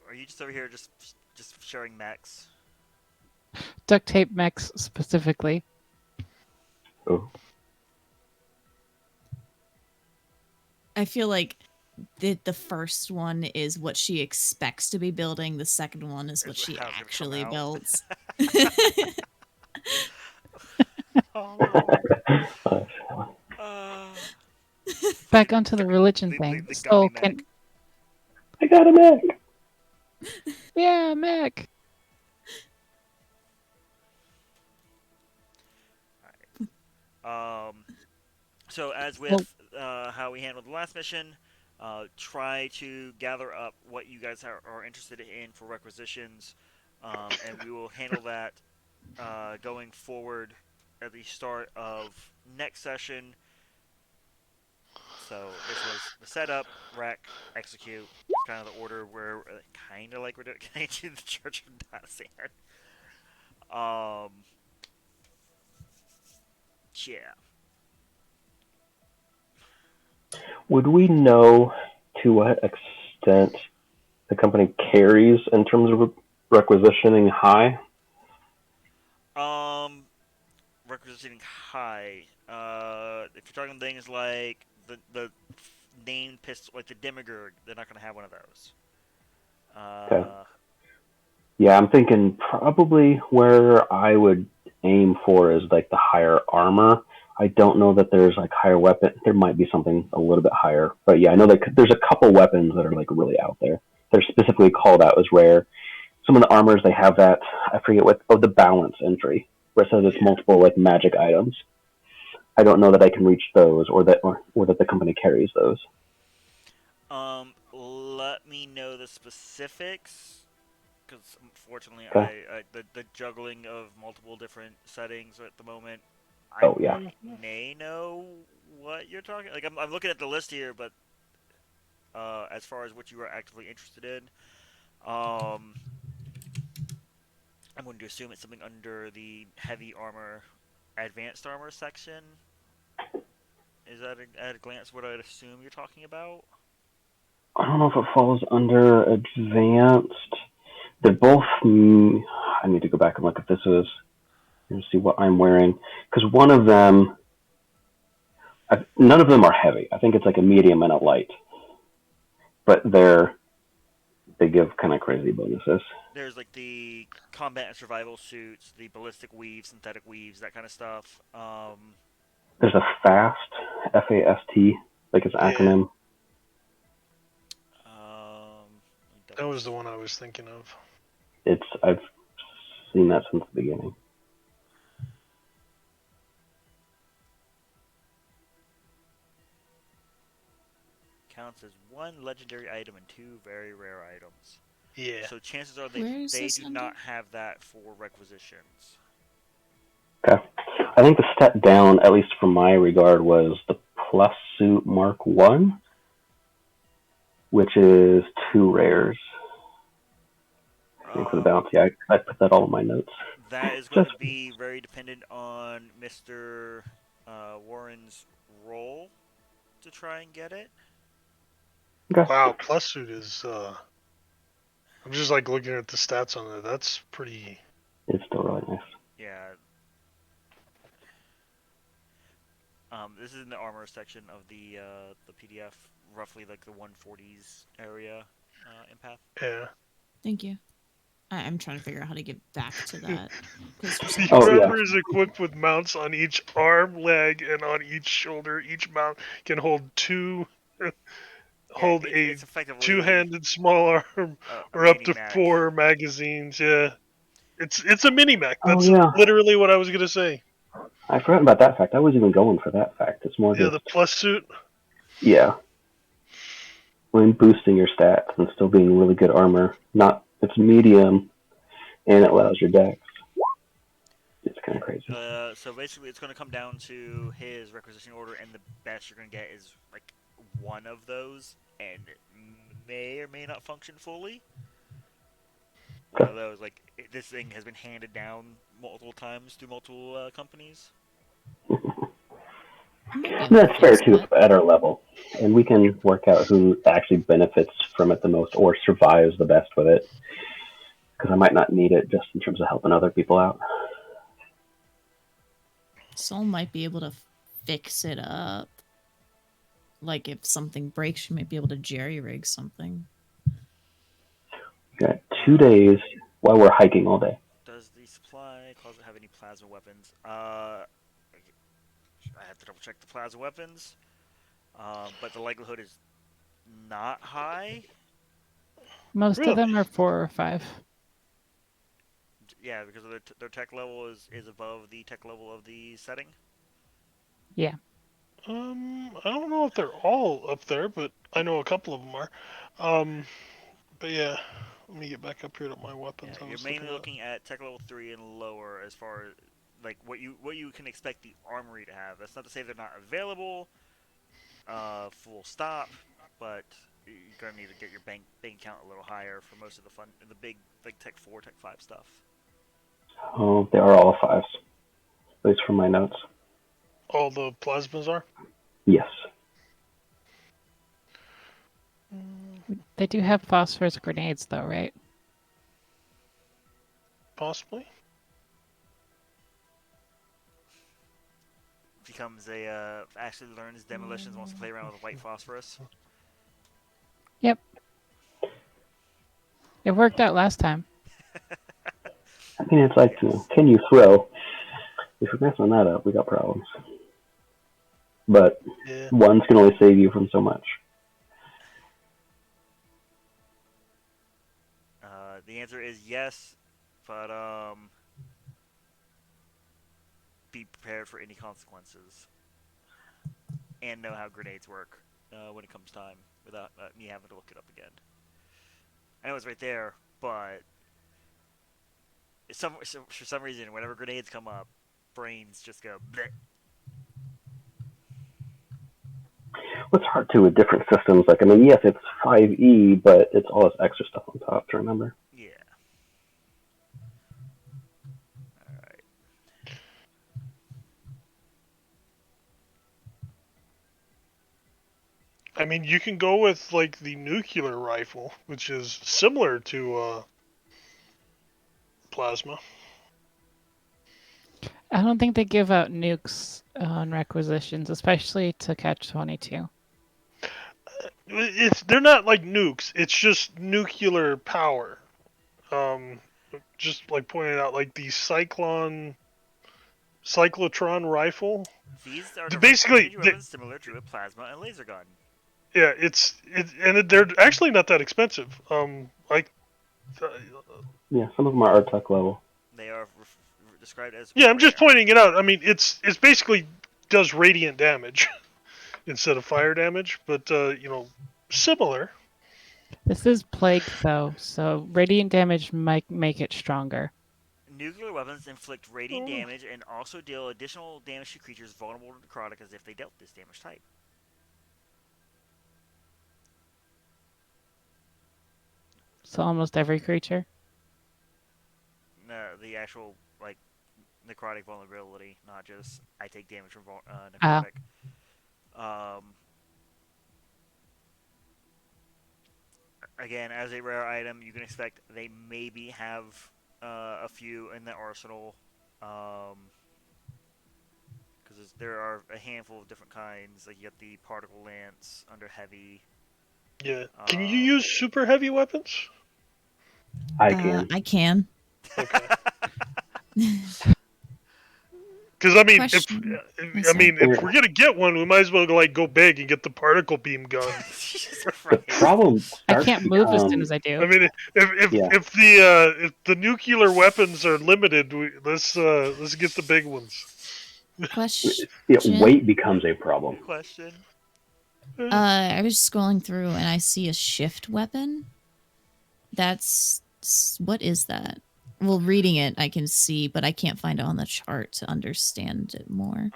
Are you just over here just sharing mechs?
Duct tape mechs specifically.
Oh.
I feel like the first one is what she expects to be building. The second one is what she
How it's gonna come
actually
out.
builds.
Oh.
Back onto the religion
The
thing.
the gummy
So
mech.
I got a mech.
yeah, mech.
So as
Well,
with how we handled the last mission, try to gather up what you guys are interested in for requisitions, and we will handle that going forward at the start of next session. So this was the setup, wreck, execute. It's kind of the order where kind of like we're doing the Church of Dynasty. Yeah.
Would we know to what extent the company carries in terms of requisitioning high?
Requisitioning high. If you're talking things like the named pistol, like the Demigurg, they're not going to have one of those.
Okay.
Uh,
Yeah, I'm thinking probably where I would aim for is like the higher armor. I don't know that there's like higher weapon. There might be something a little bit higher, but yeah, I know that there's a couple weapons that are like really out there. They're specifically called out as rare. Some of the armors they have that I forget what. Oh, the balance entry where it says it's
yeah.
multiple like magic items. I don't know that I can reach those or that the company carries those.
Let me know the specifics, because unfortunately,
Okay.
the juggling of multiple different settings at the moment, I
Oh yeah.
may know what you're talking. Like I'm looking at the list here, but as far as what you are actively interested in, um, I'm going to assume it's something under the heavy armor, advanced armor section. Is that at a glance what I'd assume you're talking about?
I don't know if it falls under advanced. They're both. I need to go back and look if this is and see what I'm wearing because one of them, none of them are heavy. I think it's like a medium and a light, but they give kind of crazy bonuses.
There's like the combat and survival suits, the ballistic weaves, synthetic weaves, that kind of stuff.
There's a fast, FAST, like its
Yeah,
acronym.
Let me
that
double
was the one I was thinking of.
I've seen that since the beginning.
counts as one legendary item and two very rare items.
Yeah.
So chances are
Where is
they
this
do
under?
not have that for requisitions.
Okay. I think the step down, at least from my regard, was the Plus Suit Mark 1, which is 2 rares. I think for the
Um,
bounty, I put that all in my notes.
that is going
Just
to be very dependent on Mr. Warren's role to try and get it.
okay.
Wow, plus suit is. I'm just like looking at the stats on it. That's pretty.
It's still really nice.
Yeah. This is in the armor section of the PDF, roughly like the 140s area, empath.
Yeah.
Thank you. I'm trying to figure out how to get back to that because for some
The
Oh
reason.
yeah.
armor is equipped with mounts on each arm, leg, and on each shoulder. Each mount can
Yeah,
hold a
it's effectively
two-handed small arm
a
or up
mini
to
Mac.
4 magazines. Yeah, it's a mini Mac.
Oh
That's
yeah.
literally what I was gonna say.
I forgot about that fact. I was even going for that fact. It's more
Yeah,
just
the plus suit.
yeah, when boosting your stats and still being really good armor. Not it's medium and it allows your decks. It's kind of crazy.
Yeah. So basically, it's going to come down to his requisition order, and the best you're going to get is like one of those, and it may or may not function fully. One of those, like this thing has been handed down multiple times through multiple companies.
I might be able to
That's fair
fix
too
that.
at our level, and we can work out who actually benefits from it the most or survives the best with it. Because I might not need it just in terms of helping other people out.
Soul might be able to fix it up. Like if something breaks, she might be able to jerry rig something.
We got two
Uh,
days while we're hiking all day.
does the supply closet have any plasma weapons? I have to double check the plasma weapons. But the likelihood is not high.
Most of
Really?
them are 4 or 5.
Yeah, because of their tech level is above the tech level of the setting.
Yeah.
I don't know if they're all up there, but I know a couple of them are. But yeah, let me get back up here to my
Yeah,
weapons I
you're
was
mainly
looking at.
looking at tech level 3 and lower as far as like what you can expect the armory to have. That's not to say they're not available, full stop, but you're gonna need to get your bank account a little higher for most of the big like Tech 4, Tech 5 stuff.
Oh, they are all fives, at least from my notes.
All the plasmas are?
Yes.
They do have phosphorus grenades, though, right?
Possibly.
Becomes a actually learns demolitions, wants to play around with white phosphorus.
Yep. It worked out last time.
I mean, it's like,
Yes.
can you throw? If you're messing that up, we got problems. But
Yeah.
ones can only save you from so much.
The answer is yes, but be prepared for any consequences and know how grenades work when it comes time without me having to look it up again. I know it's right there, but for some reason, whenever grenades come up, brains just go bleh.
What's hard too with different systems, like, I mean, yes, it's 5E, but it's all this extra stuff on top to remember.
Yeah. All right.
I mean, you can go with like the nuclear rifle, which is similar to plasma.
I don't think they give out nukes on requisitions, especially to catch 22.
They're not like nukes. It's just nuclear power. Um, just like pointing out, like the cyclotron rifle.
These are direct
Basically,
energy weapons similar to a plasma and laser gun.
yeah, they're actually not that expensive. Uh,
Yeah, some of them are tech level.
They are described as
yeah, I'm just
rare.
pointing it out. I mean, it's basically does radiant damage instead of fire damage, but similar.
This is plague, though, so radiant damage might make it stronger.
Nuclear weapons inflict radiant
Oh,
damage and also deal additional damage to creatures vulnerable to necrotic as if they dealt this damage type.
So almost every creature.
The actual like necrotic vulnerability, not just I take damage from
Ah,
necrotic. Um, Again, as a rare item, you can expect they maybe have a few in the arsenal, because there are a handful of different kinds. Like you got the particle lance under heavy.
Yeah. Can you
Um,
use super heavy weapons?
I can.
I can.
Okay. Because I mean,
Question. Oh, sorry.
if we're gonna get one, we might as well like go big and get the particle beam gun.
Jesus
The
Christ!
problem
I
starts
can't
to
move as soon
become
as I
I
do.
mean,
yeah.
if the nuclear weapons are limited, let's get the big ones.
Question.
Weight becomes a problem.
Question.
I was scrolling through and I see a shift weapon. What is that? Well, reading it I can see, but I can't find it on the chart to understand it more.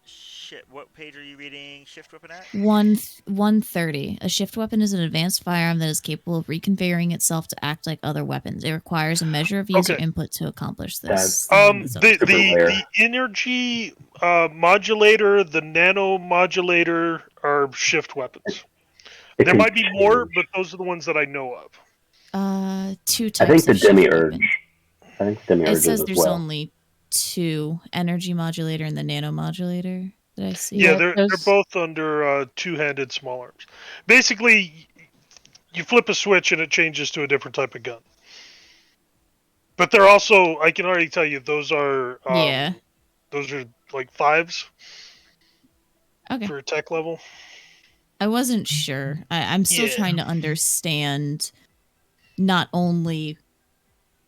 Shit. What page are you reading? Shift weapon at?
130. A shift weapon is an advanced firearm that is capable of reconfiguring itself to act like other weapons. It requires a measure of user
Okay.
input to accomplish
That's
this. And then it's other
The
stuff.
super
the
rare.
the energy modulator, the nano modulator are shift weapons.
It
There
can
might be more,
change.
but those are the ones that I know of.
Two
I think
types
the
of shift
demiurge.
weapon.
I think
It
demiurge is
says
as
there's
well.
only two: energy modulator and the nano modulator that I see.
Yeah,
Yeah,
they're
there's
both under two-handed small arms. Basically, you flip a switch and it changes to a different type of gun. But they're also, I can already tell you,
Yeah.
those are like fives
Okay.
for attack level.
I wasn't sure. I'm still
Yeah,
trying to understand not only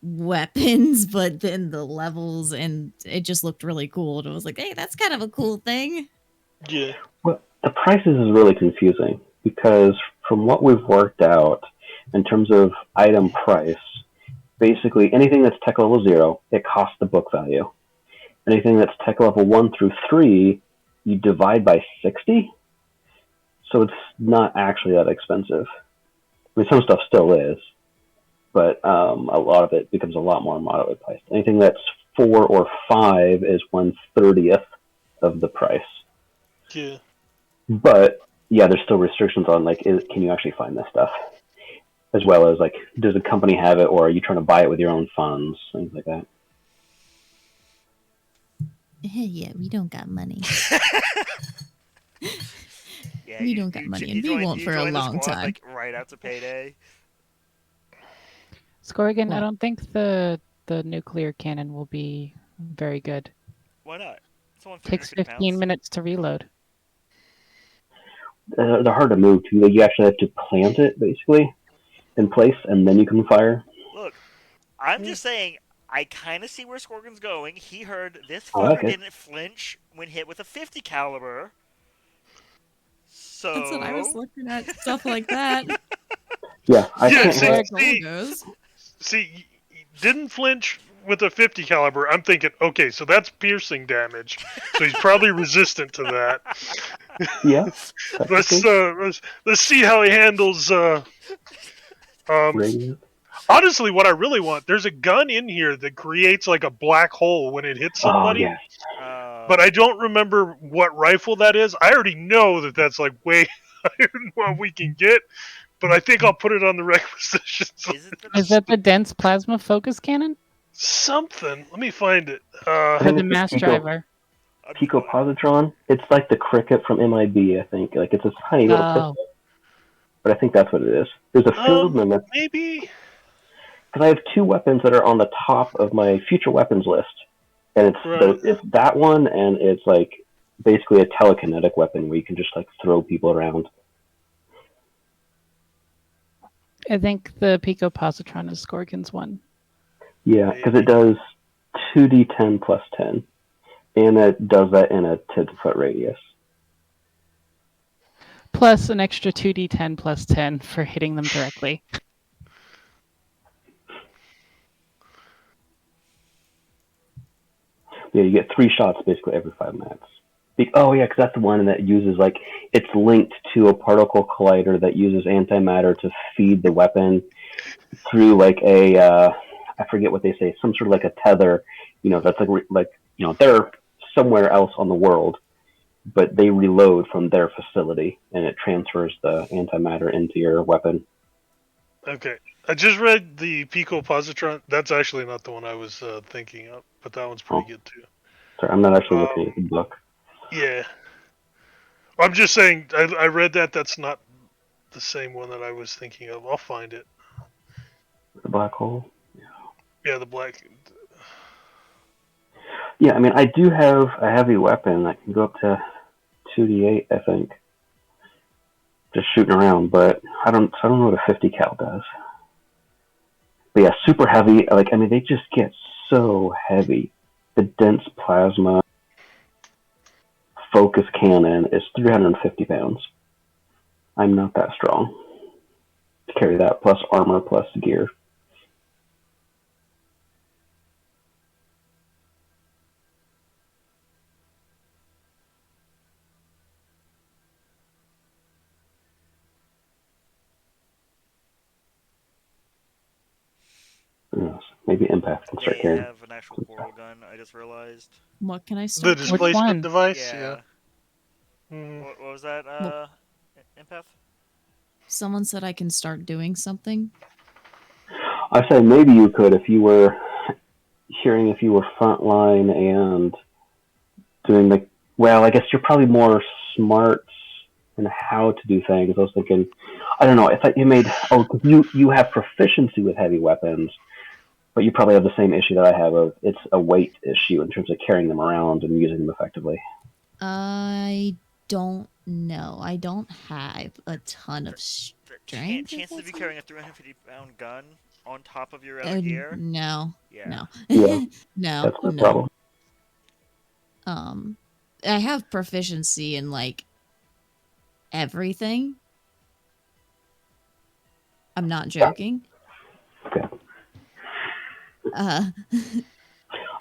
weapons, but then the levels, and it just looked really cool. And I was like, hey, that's kind of a cool thing.
yeah,
Well, the prices is really confusing because from what we've worked out in terms of item price, basically anything that's tech level 0, it costs the book value. Anything that's tech level 1 through 3, you divide by 60, so it's not actually that expensive. I mean, some stuff still is, but a lot of it becomes a lot more moderately priced. Anything that's 4 or 5 is 1/30th of the price.
yeah.
But yeah, there's still restrictions on like, can you actually find this stuff, as well as like, does the company have it, or are you trying to buy it with your own funds, things like that.
Yeah, we don't got money.
Yeah,
We don't got money, and we won't
you
for a
joined the
long
squad
time.
like right after payday.
Scorrigan. I
Well,
don't think the nuclear cannon will be very good.
Why not? It's only
Takes
350
15
pounds.
minutes to reload.
They're hard to move too. Like, you actually have to plant it basically in place, and then you can fire.
Look, I'm just saying. I kind of see where Scorgan's going. He heard this
I like
fucker
it.
didn't flinch when hit with a 50 caliber.
that's what I was
So
looking at, stuff like that.
Yeah, I
Yeah,
That's
can't
where
have.
the goal goes.
see, didn't flinch with a 50 caliber. I'm thinking, okay, so that's piercing damage. So he's probably resistant to that.
Yeah,
Let's
technically,
let's see how he handles. Um,
radius.
Honestly, what I really want, there's a gun in here that creates like a black hole when it hits
Oh
somebody,
yeah,
but I don't remember what rifle that is. I already know that that's like way higher than what we can get, but I think I'll put it on the requisitions
is it the
Is
list.
that the dense plasma focus cannon
Something. Let me find it.
I
or
think
the
it's the
mass driver?
Pico positron. It's like the cricket from MIB. I think like it's a tiny little
Oh,
pistol, but I think that's what it is. There's a Fieldman that,
Maybe.
because I have two weapons that are on the top of my future weapons list, and
Right.
it's that one, and it's like basically a telekinetic weapon where you can just like throw people around.
I think the Pico positron is Scorgan's one.
Yeah, because it does 2d10 plus 10, and it does that in a 10-foot radius.
Plus an extra 2d10 plus 10 for hitting them directly.
Yeah, you get 3 shots basically every 5 minutes. Oh yeah, because that's the one that uses like it's linked to a particle collider that uses antimatter to feed the weapon through like a I forget what they say, some sort of like a tether. That's like they're somewhere else on the world, but they reload from their facility and it transfers the antimatter into your weapon.
Okay. I just read the Pico Positron. That's actually not the one I was thinking of, but that one's pretty
Oh,
good too.
sorry, I'm not actually looking at the
Um,
book.
yeah. I'm just saying, I read that. That's not the same one that I was thinking of. I'll find it.
The black hole.
Yeah, the black.
Yeah, I mean, I do have a heavy weapon that can go up to 2d8, I think, just shooting around. But I don't know what a 50 cal does. But yeah, super heavy. Like, I mean, they just get so heavy. The dense plasma focus cannon is 350 pounds. I'm not that strong to carry that, plus armor, plus gear. Maybe empath can start
They
carrying
have an actual
some stuff.
portal gun. I just realized.
What can I
The
start
Which
carrying?
displacement
one?
device. Yeah.
Yeah.
Mm.
What was that?
Well,
Empath.
someone said I can start doing something.
I said maybe you could if you were frontline and doing the well. I guess you're probably more smart in how to do things. I was thinking, I don't know. I thought you made you have proficiency with heavy weapons, but you probably have the same issue that I have of it's a weight issue in terms of carrying them around and using them effectively.
I don't know. I don't have a ton of
The
strength. If
chances of
that's
you
what.
carrying a 350-pound gun on top of your other gear.
No,
Yeah.
no,
Yeah,
no,
that's no
no.
problem.
Um, I have proficiency in like everything. I'm not joking.
Okay.
Uh,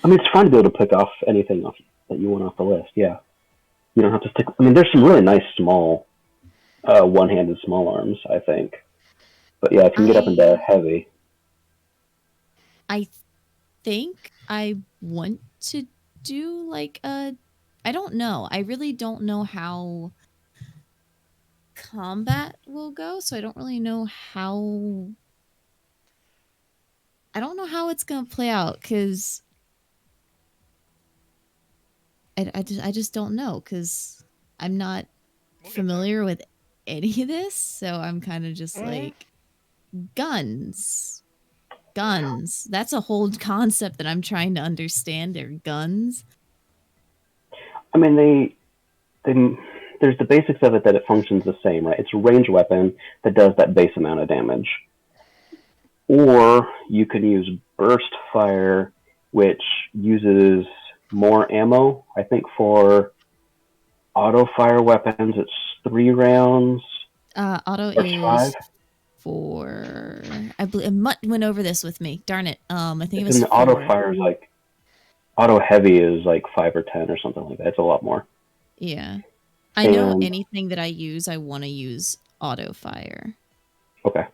I mean, it's fun to be able to pick off anything off that you want off the list. Yeah, you don't have to stick. I mean, there's some really nice small, one-handed small arms. I think, but yeah, if you can get up into
I
heavy.
I think I want to do like a. I don't know. I really don't know how combat will go, so I don't really know how. I don't know how it's gonna play out because I just don't know because I'm not
We'll get there.
familiar with any of this, so I'm kind of just
Mm.
like guns. Guns. That's a whole concept that I'm trying to understand. Are guns.
I mean, they there's the basics of it that it functions the same, right? It's a range weapon that does that base amount of damage. Or you can use burst fire, which uses more ammo. I think for auto fire weapons, it's 3 rounds
Auto
versus five.
is for. I believe Mutt went over this with me. Darn it. I think it
And
was
the auto
4.
fire is like auto heavy is like 5 or 10 or something like that. It's a lot more.
Yeah. I know
And
anything that I use, I want to use auto fire.
okay,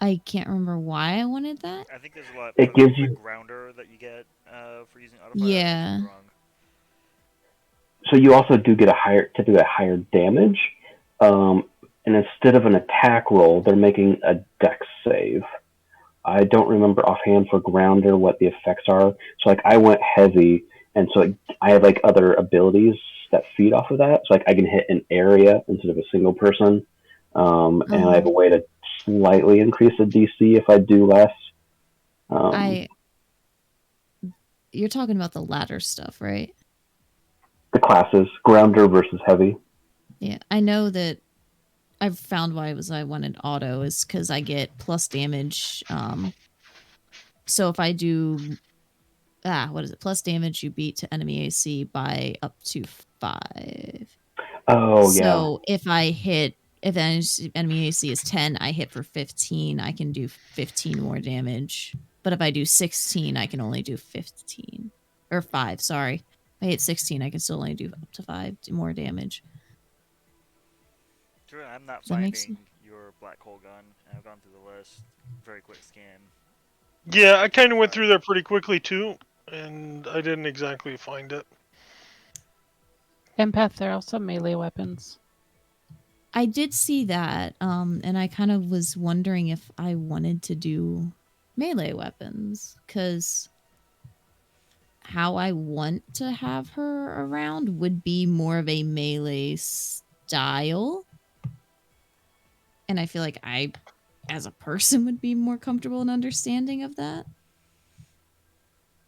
I can't remember why I wanted that.
I think there's a lot
it
for
gives
the
you.
grounder that you get for using autofire. I could be
Yeah.
wrong.
So you also do get typically a higher damage. And instead of an attack roll, they're making a dex save. I don't remember offhand for grounder what the effects are. So like I went heavy, and so I have like other abilities that feed off of that. So like I can hit an area instead of a single person, and I have
Uh-huh.
a way to slightly increase the DC if I do less. Um,
I You're talking about the ladder stuff, right?
the classes grounder versus heavy.
Yeah. I know that I've found why I wanted auto is because I get plus damage. So if I do what is it? Plus damage you beat to enemy AC by up to 5.
Oh yeah,
So if enemy AC is 10, I hit for 15. I can do 15 more damage. But if I do 16, I can only do 15 or 5. Sorry. I hit 16, I can still only do up to 5 more damage.
Sure, I'm not
Does that make sense?
finding your black hole gun. I've gone through the list. Very quick scan.
Yeah, I kind of went through there pretty quickly too, and I didn't exactly find it.
Empath, there are also melee weapons.
I did see that, and I kind of was wondering if I wanted to do melee weapons, because how I want to have her around would be more of a melee style. And I feel like I, as a person, would be more comfortable and understanding of that.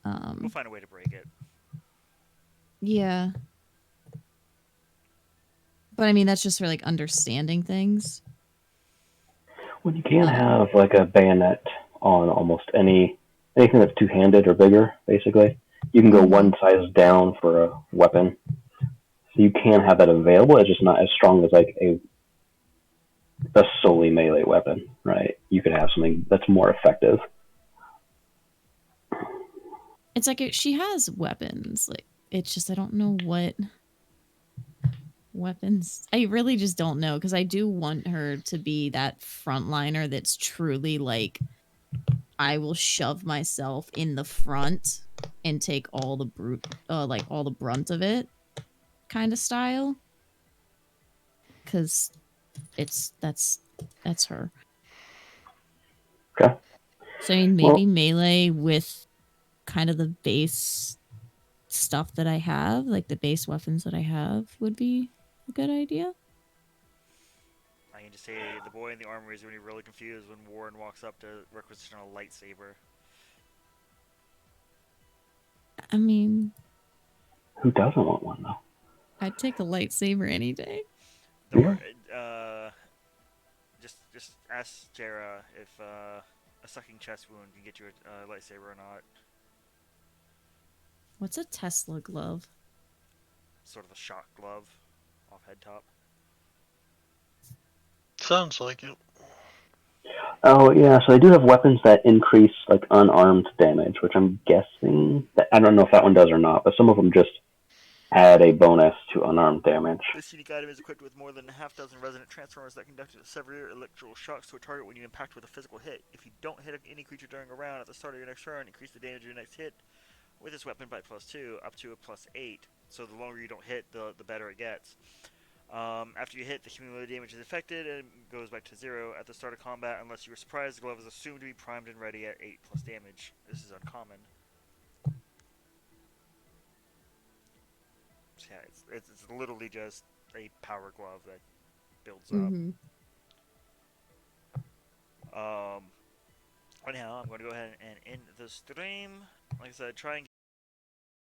We'll find a way to break it.
Yeah. But I mean, that's just for like understanding things.
Well, you can have like a bayonet on almost anything that's two-handed or bigger. Basically, you can go one size down for a weapon, so you can have that available. It's just not as strong as like a solely melee weapon, right? You could have something that's more effective.
It's like she has weapons. Like, it's just I don't know what weapons. I really just don't know, because I do want her to be that frontliner that's truly like, I will shove myself in the front and take all the all the brunt of it kind of style. Because that's her.
Okay.
So I mean, maybe
Well,
melee with kind of the base stuff that I have, like the base weapons that I have, would be a good idea.
I can just say the boy in the armory is going to be really confused when Warren walks up to requisition a lightsaber.
I mean,
who doesn't want one though?
I'd take a lightsaber any day.
Don't
Yeah.
worry. Just ask Jera if a sucking chest wound can get you a lightsaber or not.
What's a Tesla glove?
Sort of a shock glove off head top.
Sounds like it.
Oh yeah, so they do have weapons that increase like unarmed damage, which I'm guessing that I don't know if that one does or not, but some of them just add a bonus to unarmed damage.
This unique item is equipped with more than a half dozen resonant transformers that conduct severe electrical shocks to a target when you impact with a physical hit. If you don't hit any creature during a round at the start of your next turn, increase the damage of your next hit with this weapon by +2 up to a +8. So the longer you don't hit, the better it gets. After you hit, the cumulative damage is affected and goes back to 0 at the start of combat unless you were surprised. The glove is assumed to be primed and ready at 8 plus damage. This is uncommon. So yeah, it's literally just a power glove that builds up. Anyhow, I'm going to go ahead and end the stream. Like I said, try and